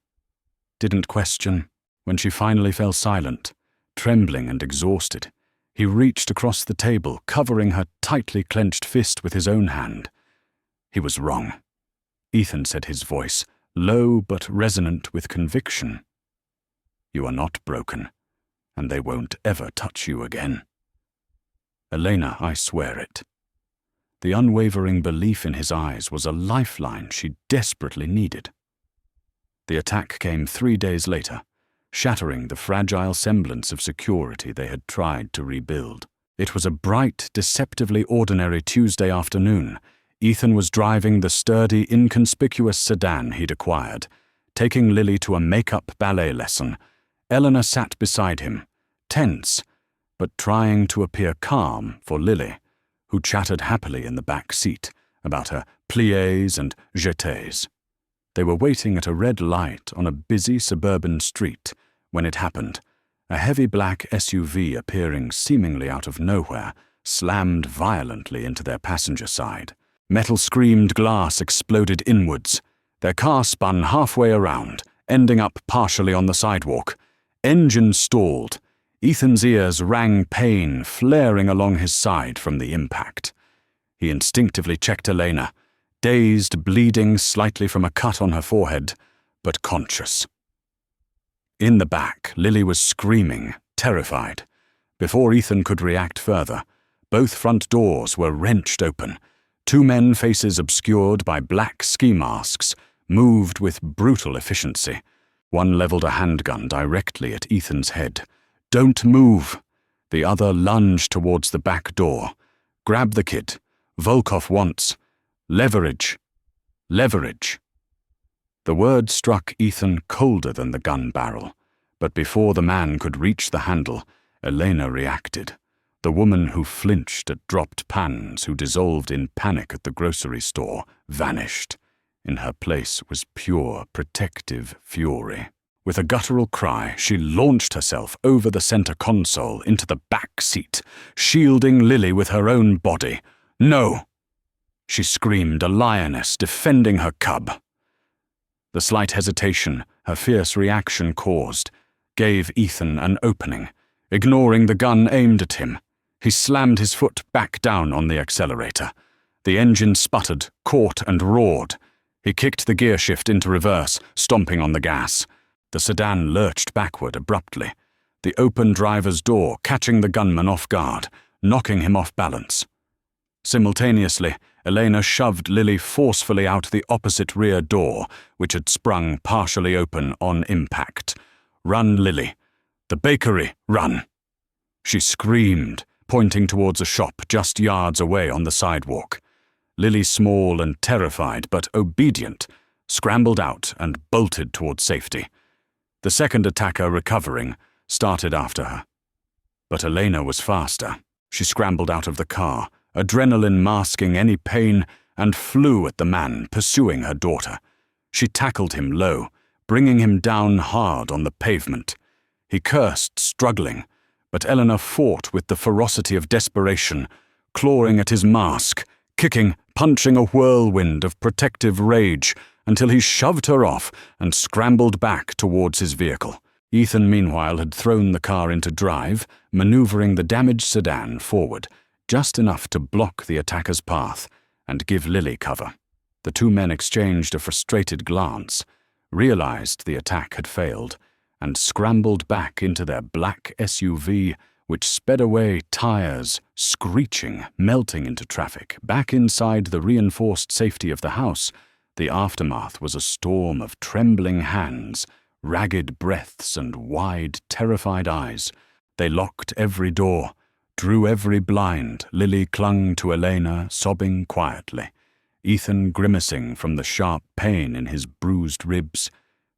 didn't question. When she finally fell silent, trembling and exhausted, he reached across the table, covering her tightly clenched fist with his own hand. He was wrong. Ethan said, his voice low but resonant with conviction. You are not broken, and they won't ever touch you again. Elena, I swear it. The unwavering belief in his eyes was a lifeline she desperately needed. The attack came 3 days later, shattering the fragile semblance of security they had tried to rebuild. It was a bright, deceptively ordinary Tuesday afternoon. Ethan was driving the sturdy, inconspicuous sedan he'd acquired, taking Lily to a make-up ballet lesson. Eleanor sat beside him, tense, but trying to appear calm for Lily, who chattered happily in the back seat about her pliés and jetés. They were waiting at a red light on a busy suburban street when it happened. A heavy black SUV, appearing seemingly out of nowhere, slammed violently into their passenger side. Metal-screamed glass exploded inwards. Their car spun halfway around, ending up partially on the sidewalk. Engine stalled. Ethan's ears rang pain flaring along his side from the impact. He instinctively checked Elena, dazed, bleeding slightly from a cut on her forehead, but conscious. In the back, Lily was screaming, terrified. Before Ethan could react further, both front doors were wrenched open. 2 men, faces obscured by black ski masks, moved with brutal efficiency. One leveled a handgun directly at Ethan's head. Don't move! The other lunged towards the back door. Grab the kid. Volkov wants leverage. Leverage. The word struck Ethan colder than the gun barrel, but before the man could reach the handle, Elena reacted. The woman who flinched at dropped pans, who dissolved in panic at the grocery store, vanished. In her place was pure, protective fury. With a guttural cry, she launched herself over the center console into the back seat, shielding Lily with her own body. No! She screamed, a lioness defending her cub. The slight hesitation her fierce reaction caused gave Ethan an opening. Ignoring the gun aimed at him, he slammed his foot back down on the accelerator. The engine sputtered, caught, and roared. He kicked the gear shift into reverse, stomping on the gas. The sedan lurched backward abruptly, the open driver's door catching the gunman off guard, knocking him off balance. Simultaneously, Elena shoved Lily forcefully out the opposite rear door, which had sprung partially open on impact. "Run, Lily. The bakery, run!" She screamed, pointing towards a shop just yards away on the sidewalk. Lily, small and terrified but obedient, scrambled out and bolted towards safety. The second attacker, recovering, started after her. But Elena was faster. She scrambled out of the car, adrenaline masking any pain, and flew at the man pursuing her daughter. She tackled him low, bringing him down hard on the pavement. He cursed, struggling, but Eleanor fought with the ferocity of desperation, clawing at his mask, kicking, punching a whirlwind of protective rage until he shoved her off and scrambled back towards his vehicle. Ethan, meanwhile, had thrown the car into drive, maneuvering the damaged sedan forward, just enough to block the attacker's path and give Lily cover. The two men exchanged a frustrated glance, realized the attack had failed, and scrambled back into their black SUV, which sped away, tires screeching, melting into traffic. Back inside the reinforced safety of the house, the aftermath was a storm of trembling hands, ragged breaths, and wide, terrified eyes. They locked every door, drew every blind. Lily clung to Elena, sobbing quietly. Ethan, grimacing from the sharp pain in his bruised ribs,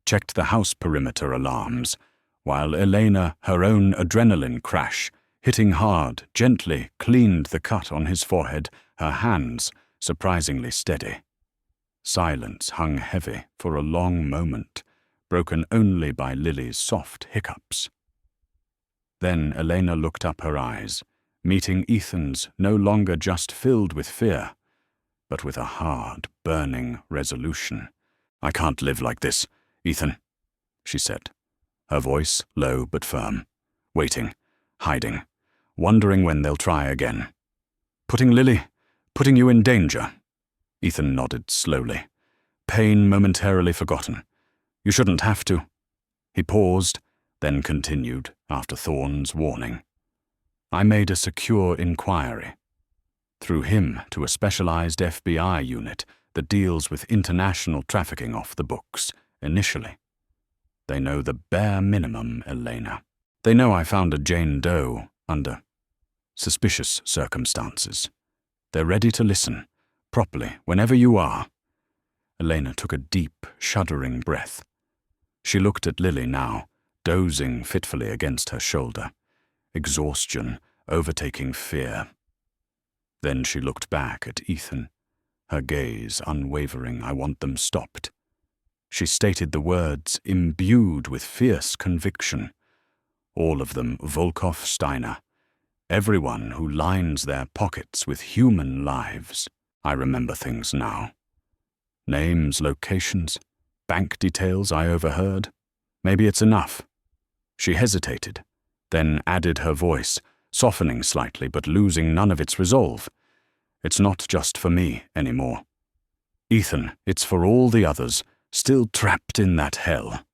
checked the house perimeter alarms, while Elena, her own adrenaline crash, hitting hard, gently cleaned the cut on his forehead, her hands surprisingly steady. Silence hung heavy for a long moment, broken only by Lily's soft hiccups. Then Elena looked up her eyes, meeting Ethan's no longer just filled with fear, but with a hard, burning resolution. "I can't live like this, Ethan," she said, her voice low but firm, waiting, hiding, wondering when they'll try again. Putting you in danger." Ethan nodded slowly, pain momentarily forgotten. "You shouldn't have to." He paused, then continued, after Thorne's warning. "I made a secure inquiry. Through him to a specialized FBI unit that deals with international trafficking off the books, initially. They know the bare minimum, Elena. They know I found a Jane Doe under suspicious circumstances. They're ready to listen, properly, whenever you are." Elena took a deep, shuddering breath. She looked at Lily now, dozing fitfully against her shoulder, exhaustion overtaking fear. Then she looked back at Ethan, her gaze unwavering. "I want them stopped." She stated the words imbued with fierce conviction. All of them Volkov Steiner. Everyone who lines their pockets with human lives. I remember things now. Names, locations, bank details I overheard. Maybe it's enough. She hesitated, then added her voice, softening slightly but losing none of its resolve. "It's not just for me anymore. Ethan, it's for all the others, still trapped in that hell."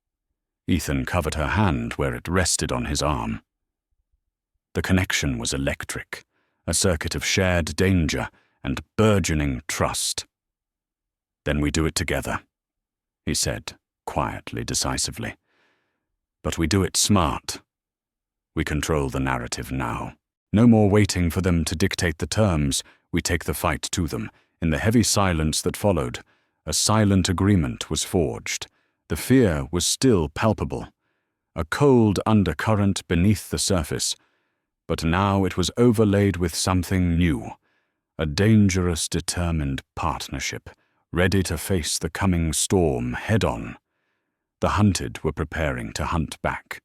Ethan covered her hand where it rested on his arm. The connection was electric, a circuit of shared danger and burgeoning trust. "Then we do it together," he said, quietly, decisively. "But we do it smart. We control the narrative now. No more waiting for them to dictate the terms. We take the fight to them." In the heavy silence that followed, a silent agreement was forged. The fear was still palpable, a cold undercurrent beneath the surface, but now it was overlaid with something new, a dangerous, determined partnership, ready to face the coming storm head-on. The hunted were preparing to hunt back.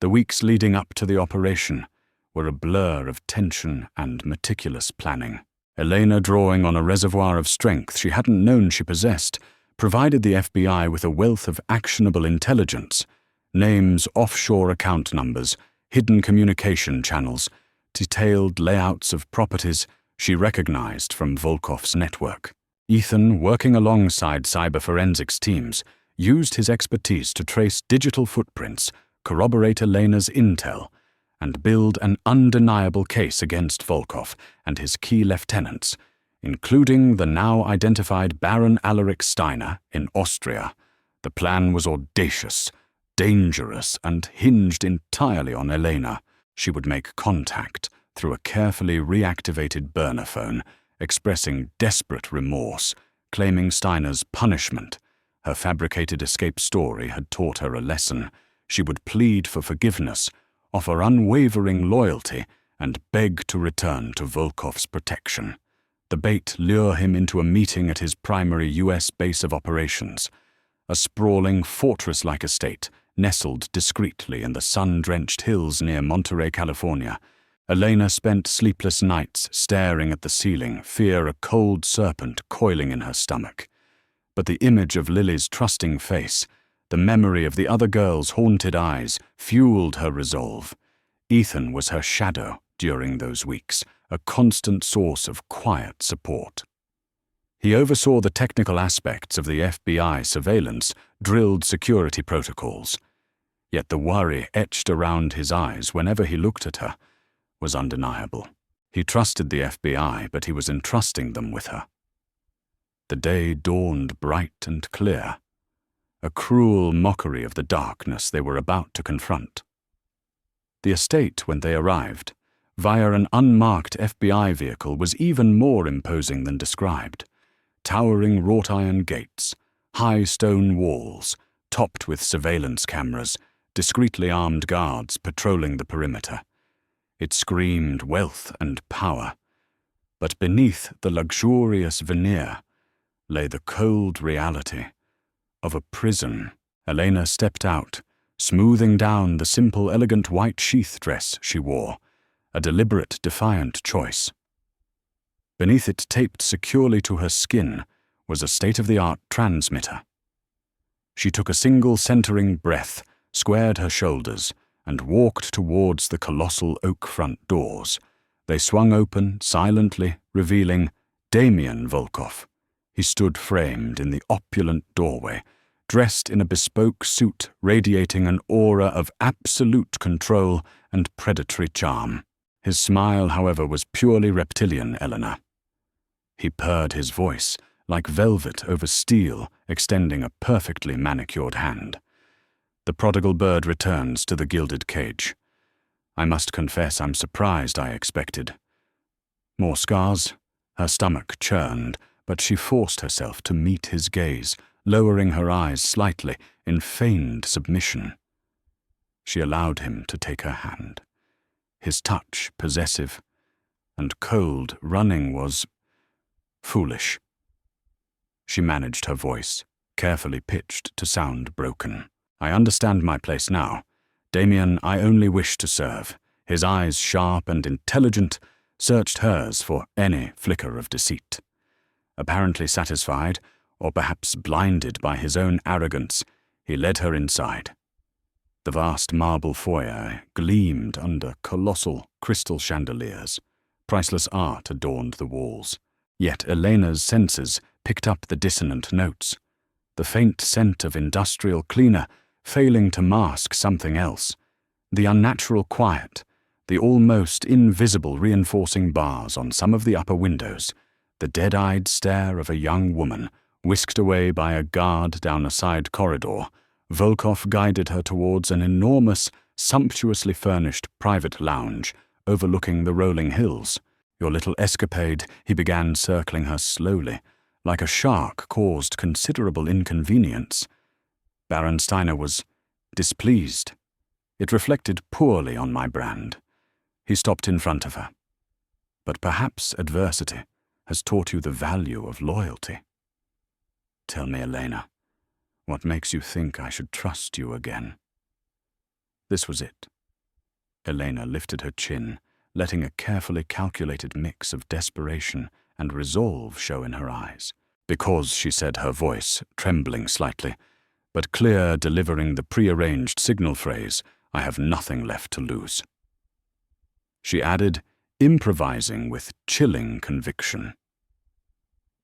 The weeks leading up to the operation were a blur of tension and meticulous planning. Elena, drawing on a reservoir of strength she hadn't known she possessed, provided the FBI with a wealth of actionable intelligence, names, offshore account numbers, hidden communication channels, detailed layouts of properties, she recognized from Volkov's network. Ethan, working alongside cyber forensics teams, used his expertise to trace digital footprints, corroborate Elena's intel, and build an undeniable case against Volkov and his key lieutenants, including the now identified Baron Alaric Steiner in Austria. The plan was audacious, dangerous, and hinged entirely on Elena. She would make contact through a carefully reactivated burner phone, expressing desperate remorse, claiming Steiner's punishment. Her fabricated escape story had taught her a lesson. She would plead for forgiveness, offer unwavering loyalty, and beg to return to Volkov's protection. The bait lure him into a meeting at his primary U.S. base of operations, a sprawling fortress-like estate nestled discreetly in the sun-drenched hills near Monterey, California. Elena spent sleepless nights staring at the ceiling, fear a cold serpent coiling in her stomach. But the image of Lily's trusting face, the memory of the other girl's haunted eyes, fueled her resolve. Ethan was her shadow during those weeks, a constant source of quiet support. He oversaw the technical aspects of the FBI surveillance, drilled security protocols. Yet the worry etched around his eyes whenever he looked at her was undeniable. He trusted the FBI, but he was entrusting them with her. The day dawned bright and clear, a cruel mockery of the darkness they were about to confront. The estate, when they arrived, via an unmarked FBI vehicle, was even more imposing than described. Towering wrought-iron gates, high stone walls, topped with surveillance cameras, discreetly armed guards patrolling the perimeter. It screamed wealth and power, but beneath the luxurious veneer lay the cold reality of a prison. Elena stepped out, smoothing down the simple, elegant white sheath dress she wore, a deliberate, defiant choice. Beneath it, taped securely to her skin, was a state-of-the-art transmitter. She took a single centering breath, squared her shoulders, and walked towards the colossal oak front doors. They swung open, silently, revealing Damian Volkov. He stood framed in the opulent doorway, dressed in a bespoke suit radiating an aura of absolute control and predatory charm. His smile, however, was purely reptilian, Eleanor. He purred his voice, like velvet over steel, extending a perfectly manicured hand. The prodigal bird returns to the gilded cage. I must confess I'm surprised. I expected more scars. Her stomach churned, but she forced herself to meet his gaze, lowering her eyes slightly in feigned submission. She allowed him to take her hand. His touch possessive, and cold running was foolish. She managed her voice, carefully pitched to sound broken. I understand my place now. Damian, I only wish to serve. His eyes, sharp and intelligent, searched hers for any flicker of deceit. Apparently satisfied, or perhaps blinded by his own arrogance, he led her inside. The vast marble foyer gleamed under colossal crystal chandeliers. Priceless art adorned the walls. Yet Elena's senses picked up the dissonant notes, the faint scent of industrial cleaner failing to mask something else, the unnatural quiet, the almost invisible reinforcing bars on some of the upper windows, the dead-eyed stare of a young woman whisked away by a guard down a side corridor. Volkov guided her towards an enormous, sumptuously furnished private lounge overlooking the rolling hills. Your little escapade, he began, circling her slowly, like a shark caused considerable inconvenience. Baron Steiner was displeased. It reflected poorly on my brand. He stopped in front of her. But perhaps adversity has taught you the value of loyalty. Tell me, Elena, what makes you think I should trust you again? This was it. Elena lifted her chin, letting a carefully calculated mix of desperation and resolve show in her eyes. Because, she said, her voice trembling slightly, but clear, delivering the prearranged signal phrase, I have nothing left to lose. She added, improvising with chilling conviction.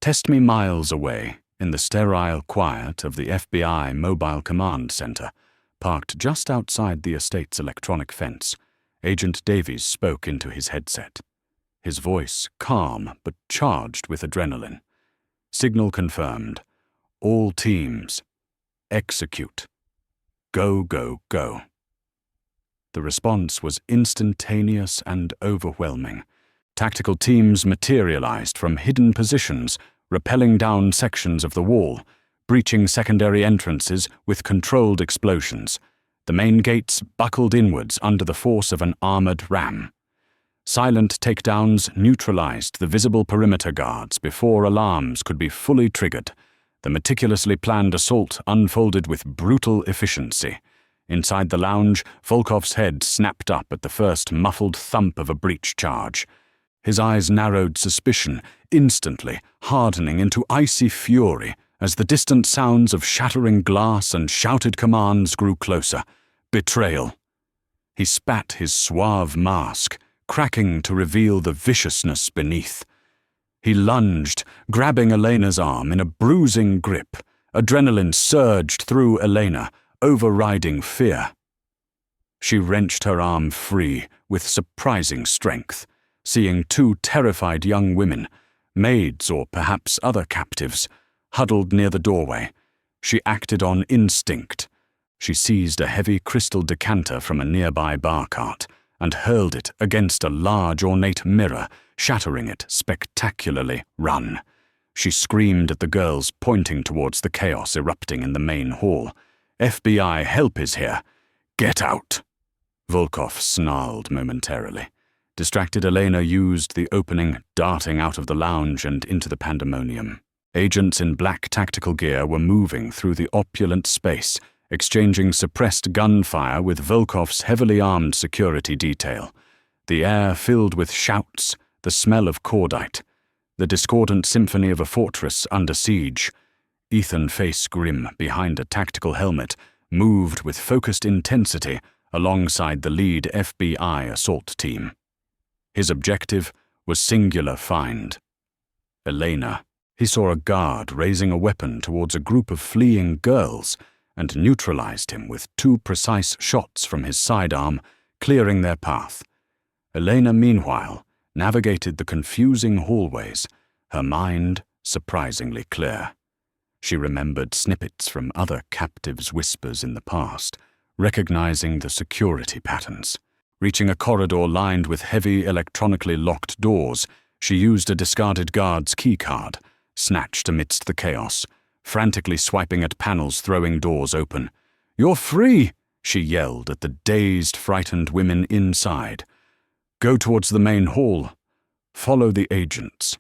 Test me miles away, in the sterile quiet of the FBI Mobile Command Center, parked just outside the estate's electronic fence, Agent Davies spoke into his headset. His voice calm but charged with adrenaline. Signal confirmed. All teams, execute. Go, go, go. The response was instantaneous and overwhelming. Tactical teams materialized from hidden positions, rappelling down sections of the wall, breaching secondary entrances with controlled explosions. The main gates buckled inwards under the force of an armored ram. Silent takedowns neutralized the visible perimeter guards before alarms could be fully triggered. The meticulously planned assault unfolded with brutal efficiency. Inside the lounge, Volkov's head snapped up at the first muffled thump of a breach charge. His eyes narrowed suspicion, instantly hardening into icy fury as the distant sounds of shattering glass and shouted commands grew closer. Betrayal. He spat his suave mask, cracking to reveal the viciousness beneath. He lunged, grabbing Elena's arm in a bruising grip. Adrenaline surged through Elena, overriding fear. She wrenched her arm free with surprising strength, seeing two terrified young women, maids or perhaps other captives, huddled near the doorway. She acted on instinct. She seized a heavy crystal decanter from a nearby bar cart and hurled it against a large ornate mirror, shattering it spectacularly run. She screamed at the girls, pointing towards the chaos erupting in the main hall. FBI help is here. Get out. Volkov snarled momentarily. Distracted Elena used the opening, darting out of the lounge and into the pandemonium. Agents in black tactical gear were moving through the opulent space, exchanging suppressed gunfire with Volkov's heavily armed security detail. The air filled with shouts, the smell of cordite, the discordant symphony of a fortress under siege. Ethan, face grim behind a tactical helmet, moved with focused intensity alongside the lead FBI assault team. His objective was singular find. Elena. He saw a guard raising a weapon towards a group of fleeing girls and neutralized him with two precise shots from his sidearm, clearing their path. Elena, meanwhile, navigated the confusing hallways, her mind surprisingly clear. She remembered snippets from other captives' whispers in the past, recognizing the security patterns. Reaching a corridor lined with heavy electronically locked doors, she used a discarded guard's keycard, snatched amidst the chaos, frantically swiping at panels throwing doors open. "You're free!" she yelled at the dazed, frightened women inside. "Go towards the main hall. Follow the agents."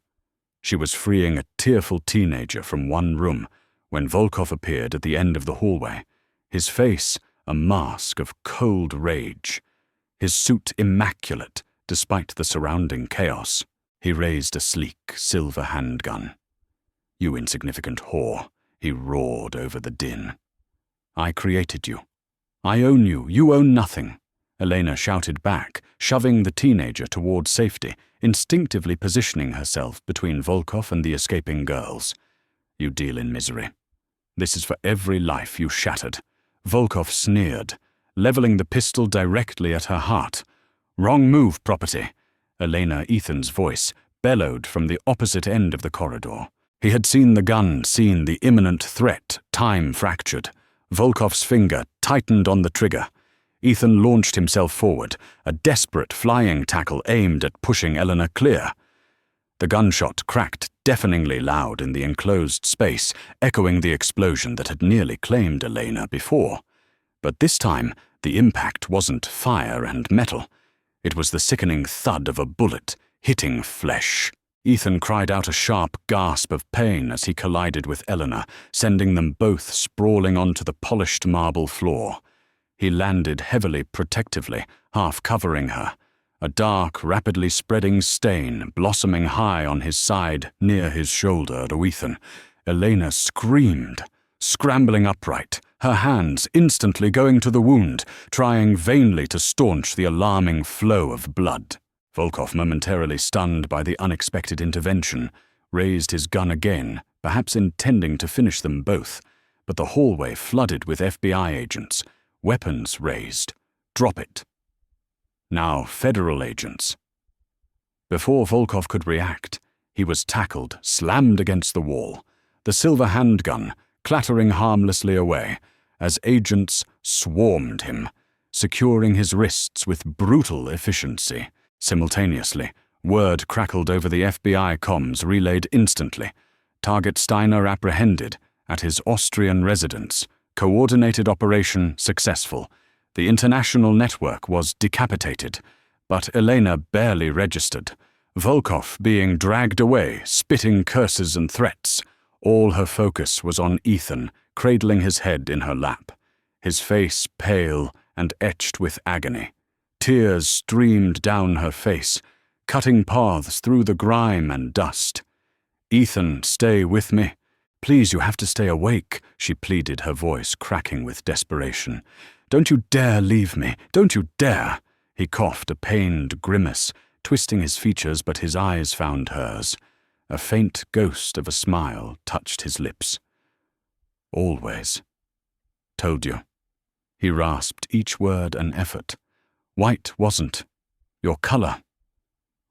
She was freeing a tearful teenager from one room when Volkov appeared at the end of the hallway, his face a mask of cold rage, his suit immaculate despite the surrounding chaos. He raised a sleek silver handgun. "You insignificant whore," he roared over the din. "I created you. I own you. You own nothing," Elena shouted back, shoving the teenager towards safety, instinctively positioning herself between Volkov and the escaping girls. "You deal in misery. This is for every life you shattered." Volkov sneered, leveling the pistol directly at her heart. "Wrong move, property," Elena Ethan's voice bellowed from the opposite end of the corridor. He had seen the gun, seen the imminent threat, time fractured. Volkov's finger tightened on the trigger. Ethan launched himself forward, a desperate flying tackle aimed at pushing Elena clear. The gunshot cracked deafeningly loud in the enclosed space, echoing the explosion that had nearly claimed Elena before. But this time, the impact wasn't fire and metal. It was the sickening thud of a bullet hitting flesh. Ethan cried out a sharp gasp of pain as he collided with Elena, sending them both sprawling onto the polished marble floor. He landed heavily protectively, half covering her, a dark, rapidly spreading stain blossoming high on his side near his shoulder to Ethan. Elena screamed, scrambling upright, her hands instantly going to the wound, trying vainly to staunch the alarming flow of blood. Volkov, momentarily stunned by the unexpected intervention, raised his gun again, perhaps intending to finish them both, but the hallway flooded with FBI agents, weapons raised. Drop it. Now federal agents. Before Volkov could react, he was tackled, slammed against the wall, the silver handgun clattering harmlessly away as agents swarmed him, securing his wrists with brutal efficiency. Simultaneously, word crackled over the FBI comms relayed instantly. Target Steiner apprehended at his Austrian residence. Coordinated operation successful. The international network was decapitated, but Elena barely registered. Volkov being dragged away, spitting curses and threats. All her focus was on Ethan, cradling his head in her lap, his face pale and etched with agony. Tears streamed down her face, cutting paths through the grime and dust. "Ethan, stay with me. Please, you have to stay awake," she pleaded, her voice cracking with desperation. "Don't you dare leave me. Don't you dare." He coughed a pained grimace, twisting his features, but his eyes found hers. A faint ghost of a smile touched his lips. "Always. Told you." He rasped each word an effort. "White wasn't your color."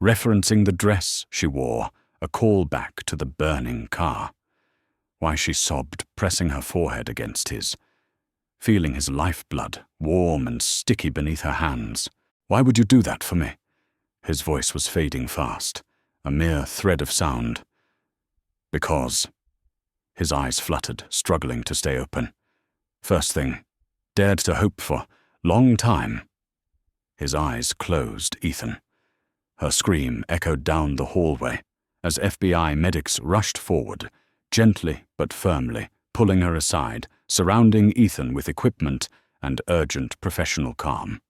Referencing the dress she wore, a callback to the burning car. Why, she sobbed, pressing her forehead against his, feeling his lifeblood, warm and sticky beneath her hands. "Why would you do that for me?" His voice was fading fast, a mere thread of sound. "Because." His eyes fluttered, struggling to stay open. "First thing, dared to hope for, long time." His eyes closed, Ethan. Her scream echoed down the hallway as FBI medics rushed forward, gently but firmly, pulling her aside, surrounding Ethan with equipment and urgent professional calm.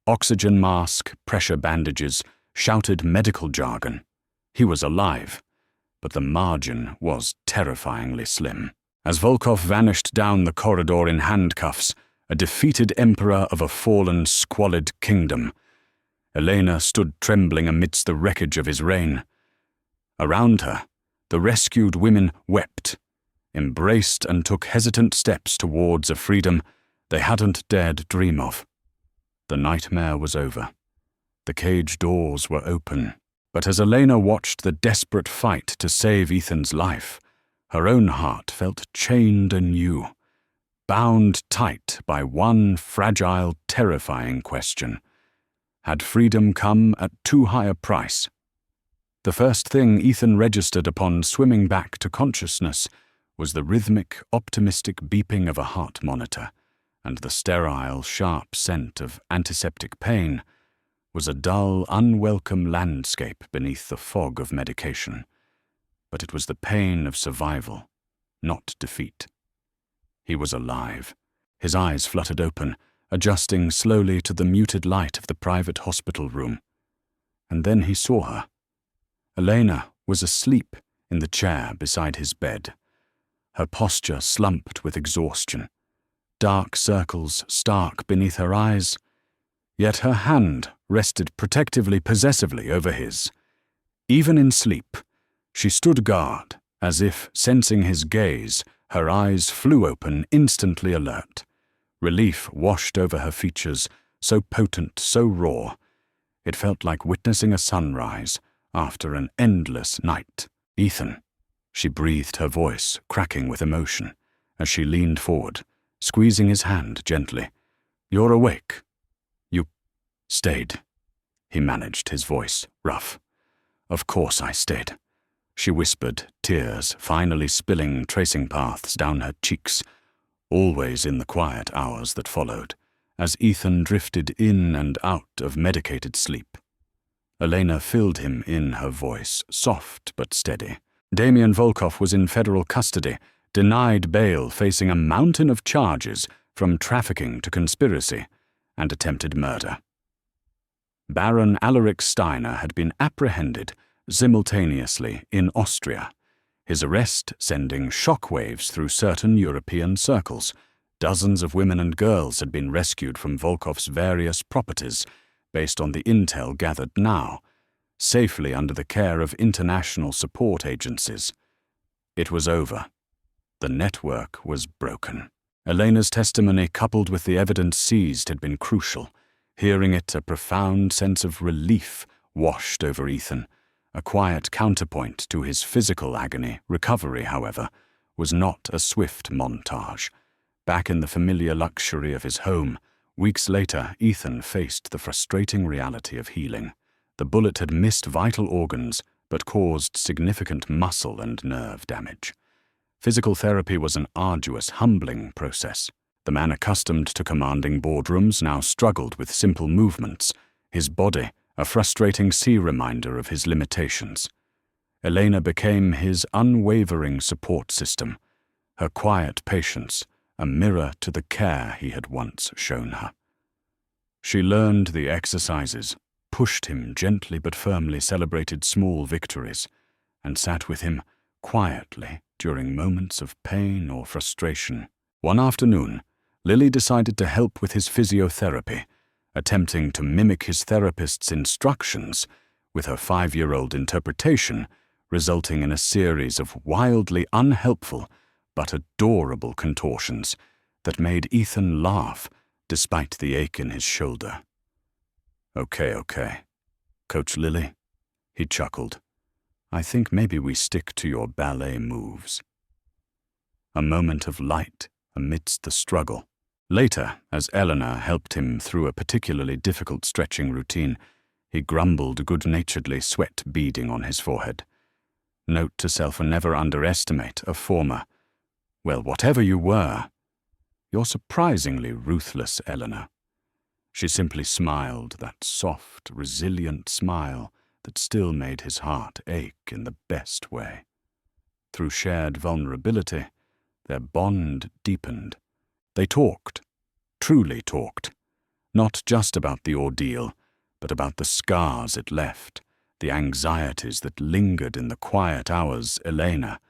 Oxygen mask, pressure bandages, shouted medical jargon. He was alive, but the margin was terrifyingly slim. As Volkov vanished down the corridor in handcuffs, a defeated emperor of a fallen, squalid kingdom, Elena stood trembling amidst the wreckage of his reign. Around her, the rescued women wept, embraced and took hesitant steps towards a freedom they hadn't dared dream of. The nightmare was over. The cage doors were open. But as Elena watched the desperate fight to save Ethan's life, her own heart felt chained anew, bound tight by one fragile, terrifying question. Had freedom come at too high a price? The first thing Ethan registered upon swimming back to consciousness was the rhythmic, optimistic beeping of a heart monitor, and the sterile, sharp scent of antiseptic pain was a dull, unwelcome landscape beneath the fog of medication. But it was the pain of survival, not defeat. He was alive. His eyes fluttered open, adjusting slowly to the muted light of the private hospital room. And then he saw her. Elena was asleep in the chair beside his bed, her posture slumped with exhaustion, dark circles stark beneath her eyes, yet her hand rested protectively, possessively over his. Even in sleep, she stood guard, as if, sensing his gaze, her eyes flew open, instantly alert. Relief washed over her features, so potent, so raw. It felt like witnessing a sunrise after an endless night. "Ethan," she breathed, her voice cracking with emotion, as she leaned forward, squeezing his hand gently. "You're awake. You stayed." He managed, his voice rough. "Of course I stayed," she whispered, tears finally spilling tracing paths down her cheeks, always in the quiet hours that followed, as Ethan drifted in and out of medicated sleep. Elena filled him in, her voice soft but steady. Damian Volkov was in federal custody, denied bail, facing a mountain of charges from trafficking to conspiracy and attempted murder. Baron Alaric Steiner had been apprehended simultaneously in Austria, his arrest sending shockwaves through certain European circles. Dozens of women and girls had been rescued from Volkov's various properties, based on the intel gathered now, safely under the care of international support agencies. It was over. The network was broken. Elena's testimony, coupled with the evidence seized, had been crucial. Hearing it, a profound sense of relief washed over Ethan, a quiet counterpoint to his physical agony. Recovery, however, was not a swift montage. Back in the familiar luxury of his home, weeks later, Ethan faced the frustrating reality of healing. The bullet had missed vital organs, but caused significant muscle and nerve damage. Physical therapy was an arduous, humbling process. The man accustomed to commanding boardrooms now struggled with simple movements, his body a frustrating reminder of his limitations. Elena became his unwavering support system, her quiet patience a mirror to the care he had once shown her. She learned the exercises, pushed him gently but firmly, celebrated small victories, and sat with him quietly during moments of pain or frustration. One afternoon, Lily decided to help with his physiotherapy, attempting to mimic his therapist's instructions with her 5-year-old interpretation, resulting in a series of wildly unhelpful but adorable contortions that made Ethan laugh despite the ache in his shoulder. Okay, Coach Lily, he chuckled. I think maybe we stick to your ballet moves. A moment of light amidst the struggle. Later, as Eleanor helped him through a particularly difficult stretching routine, he grumbled good-naturedly, sweat beading on his forehead. Note to self: never underestimate a former, well, whatever you were. You're surprisingly ruthless, Eleanor. She simply smiled, that soft, resilient smile that still made his heart ache in the best way. Through shared vulnerability, their bond deepened. They talked, truly talked, not just about the ordeal, but about the scars it left, the anxieties that lingered in the quiet hours. Elena,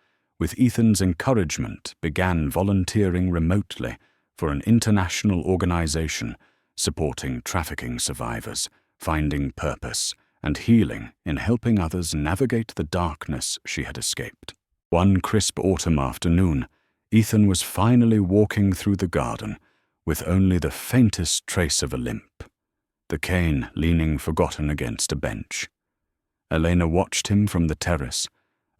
with Ethan's encouragement, began volunteering remotely for an international organization supporting trafficking survivors, finding purpose and healing in helping others navigate the darkness she had escaped. One crisp autumn afternoon, Ethan was finally walking through the garden with only the faintest trace of a limp, the cane leaning forgotten against a bench. Elena watched him from the terrace,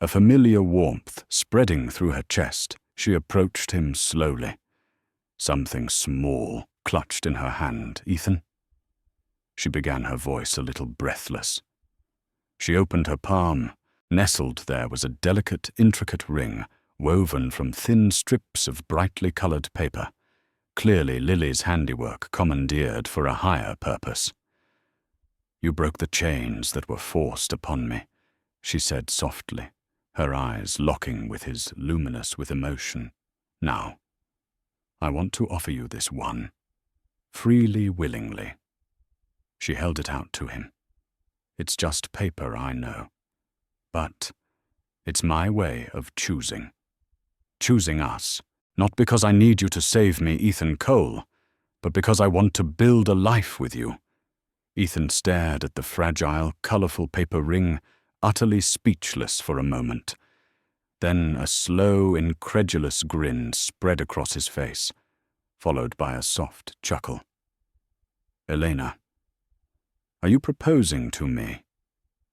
a familiar warmth spreading through her chest. She approached him slowly. Something small clutched in her hand. Ethan? She began, her voice a little breathless. She opened her palm. Nestled there was a delicate, intricate ring, woven from thin strips of brightly colored paper, clearly Lily's handiwork, commandeered for a higher purpose. You broke the chains that were forced upon me, she said softly, her eyes locking with his, luminous with emotion. Now, I want to offer you this one, freely, willingly. She held it out to him. It's just paper, I know, but it's my way of choosing. Choosing us, not because I need you to save me, Ethan Cole, but because I want to build a life with you. Ethan stared at the fragile, colorful paper ring, utterly speechless for a moment. Then a slow, incredulous grin spread across his face, followed by a soft chuckle. Elena, are you proposing to me?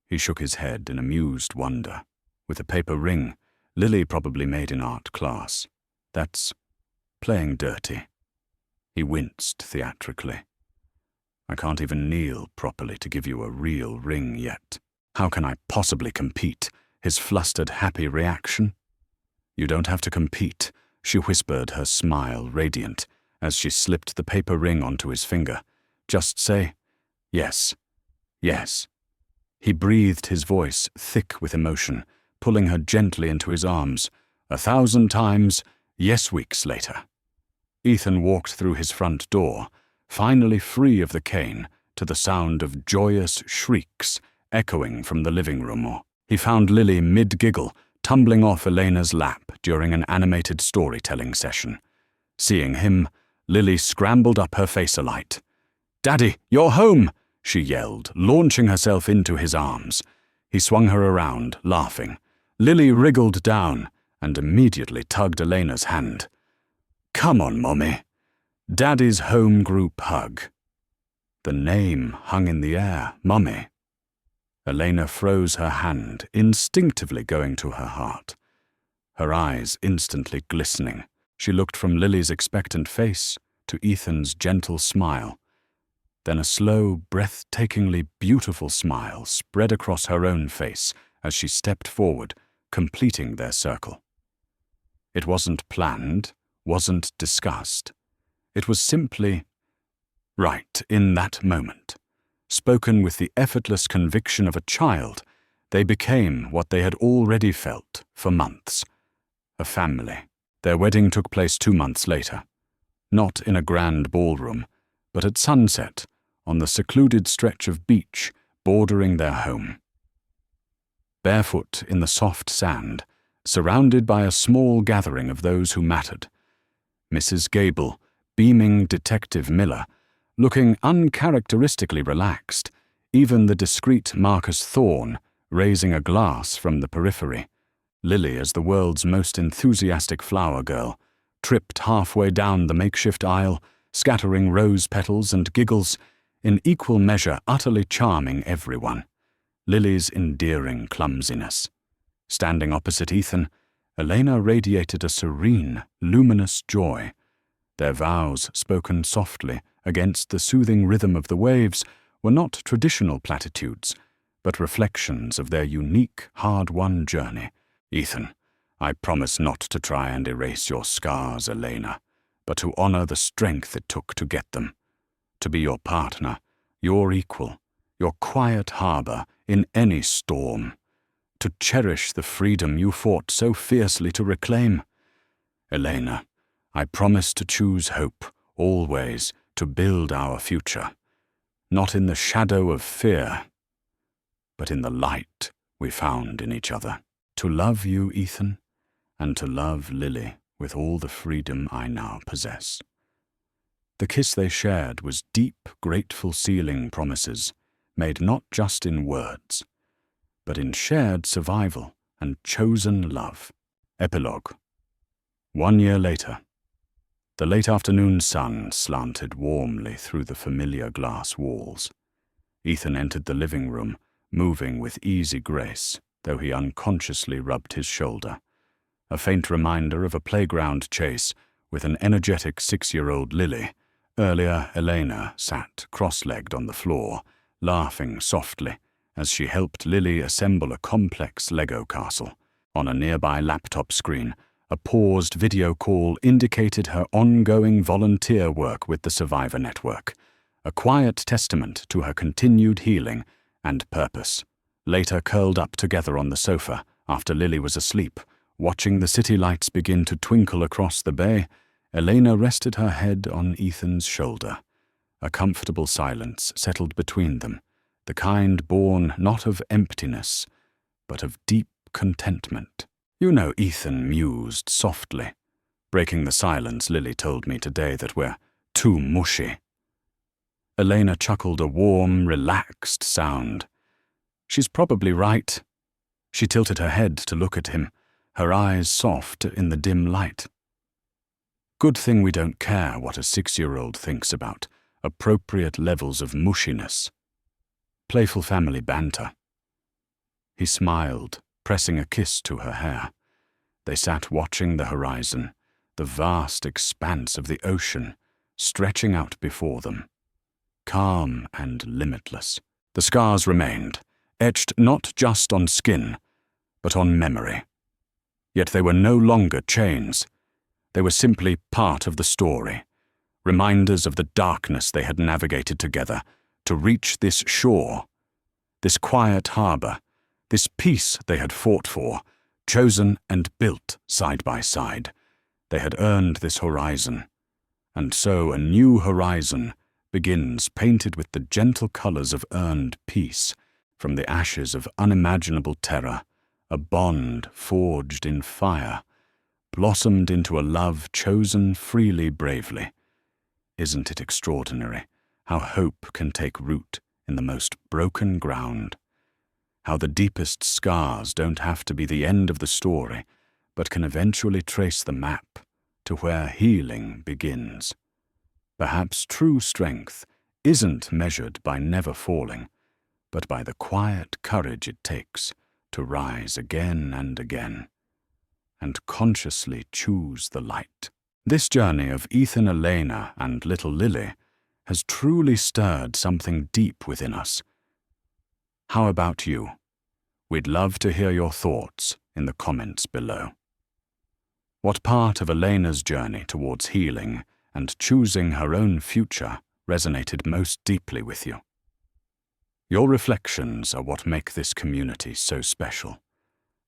He shook his head in amused wonder. With a paper ring, Lily probably made in art class. That's playing dirty. He winced theatrically. I can't even kneel properly to give you a real ring yet. How can I possibly compete? His flustered, happy reaction. You don't have to compete, she whispered, her smile radiant, as she slipped the paper ring onto his finger. Just say, yes, yes. He breathed, his voice thick with emotion, pulling her gently into his arms. 1,000 times, yes. Weeks later, Ethan walked through his front door, finally free of the cane, to the sound of joyous shrieks echoing from the living room. He found Lily mid-giggle, tumbling off Elena's lap during an animated storytelling session. Seeing him, Lily scrambled up, her face alight. "Daddy, you're home!" she yelled, launching herself into his arms. He swung her around, laughing. Lily wriggled down and immediately tugged Elena's hand. "Come on, Mommy." Daddy's home group hug. The name hung in the air, Mummy. Elena froze her hand, instinctively going to her heart. Her eyes instantly glistening, she looked from Lily's expectant face to Ethan's gentle smile. Then a slow, breathtakingly beautiful smile spread across her own face as she stepped forward, completing their circle. It wasn't planned, wasn't discussed. It was simply right in that moment. Spoken with the effortless conviction of a child, they became what they had already felt for months. A family. Their wedding took place 2 months later. Not in a grand ballroom, but at sunset, on the secluded stretch of beach bordering their home. Barefoot in the soft sand, surrounded by a small gathering of those who mattered. Mrs. Gable, beaming Detective Miller, looking uncharacteristically relaxed, even the discreet Marcus Thorne raising a glass from the periphery. Lily, as the world's most enthusiastic flower girl, tripped halfway down the makeshift aisle, scattering rose petals and giggles, in equal measure utterly charming everyone. Lily's endearing clumsiness. Standing opposite Ethan, Elena radiated a serene, luminous joy. Their vows, spoken softly against the soothing rhythm of the waves, were not traditional platitudes, but reflections of their unique, hard-won journey. "Ethan, I promise not to try and erase your scars, Elena, but to honor the strength it took to get them. To be your partner, your equal, your quiet harbor in any storm. To cherish the freedom you fought so fiercely to reclaim. Elena, I promise to choose hope, always, to build our future. Not in the shadow of fear, but in the light we found in each other. To love you, Ethan, and to love Lily with all the freedom I now possess." The kiss they shared was deep, grateful sealing promises, made not just in words, but in shared survival and chosen love. Epilogue. 1 year later. The late afternoon sun slanted warmly through the familiar glass walls. Ethan entered the living room, moving with easy grace, though he unconsciously rubbed his shoulder. A faint reminder of a playground chase with an energetic 6-year-old Lily. Earlier, Elena sat cross-legged on the floor, laughing softly as she helped Lily assemble a complex Lego castle. On a nearby laptop screen, a paused video call indicated her ongoing volunteer work with the Survivor Network, a quiet testament to her continued healing and purpose. Later curled up together on the sofa, after Lily was asleep, watching the city lights begin to twinkle across the bay, Elena rested her head on Ethan's shoulder. A comfortable silence settled between them, the kind born not of emptiness, but of deep contentment. "You know," Ethan mused softly. "Breaking the silence, Lily told me today that we're too mushy." Elena chuckled a warm, relaxed sound. "She's probably right." She tilted her head to look at him, her eyes soft in the dim light. "Good thing we don't care what a 6-year-old thinks about appropriate levels of mushiness. Playful family banter." He smiled, pressing a kiss to her hair. They sat watching the horizon, the vast expanse of the ocean stretching out before them, calm and limitless. The scars remained, etched not just on skin, but on memory. Yet they were no longer chains. They were simply part of the story, reminders of the darkness they had navigated together to reach this shore, this quiet harbor, this peace they had fought for, chosen and built side by side. They had earned this horizon, and so a new horizon begins, painted with the gentle colors of earned peace, from the ashes of unimaginable terror, a bond forged in fire, blossomed into a love chosen freely, bravely. Isn't it extraordinary how hope can take root in the most broken ground. How the deepest scars don't have to be the end of the story, but can eventually trace the map to where healing begins. Perhaps true strength isn't measured by never falling, but by the quiet courage it takes to rise again and again, and consciously choose the light. This journey of Ethan, Elena, and little Lily has truly stirred something deep within us. How about you? We'd love to hear your thoughts in the comments below. What part of Elena's journey towards healing and choosing her own future resonated most deeply with you? Your reflections are what make this community so special,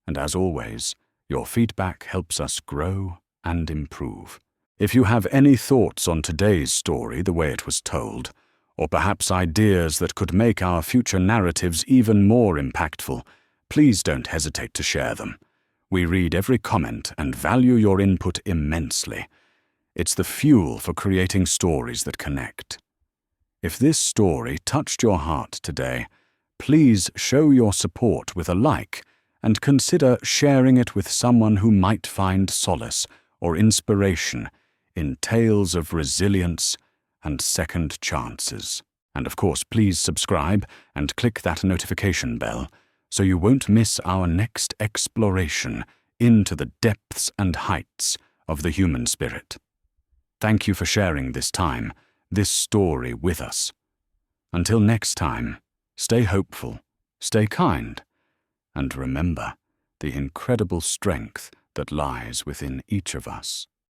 and as always, your feedback helps us grow and improve. If you have any thoughts on today's story, the way it was told, or perhaps ideas that could make our future narratives even more impactful, please don't hesitate to share them. We read every comment and value your input immensely. It's the fuel for creating stories that connect. If this story touched your heart today, please show your support with a like and consider sharing it with someone who might find solace or inspiration in tales of resilience and second chances. And of course, please subscribe and click that notification bell so you won't miss our next exploration into the depths and heights of the human spirit. Thank you for sharing this time, this story with us. Until next time, stay hopeful, stay kind, and remember the incredible strength that lies within each of us.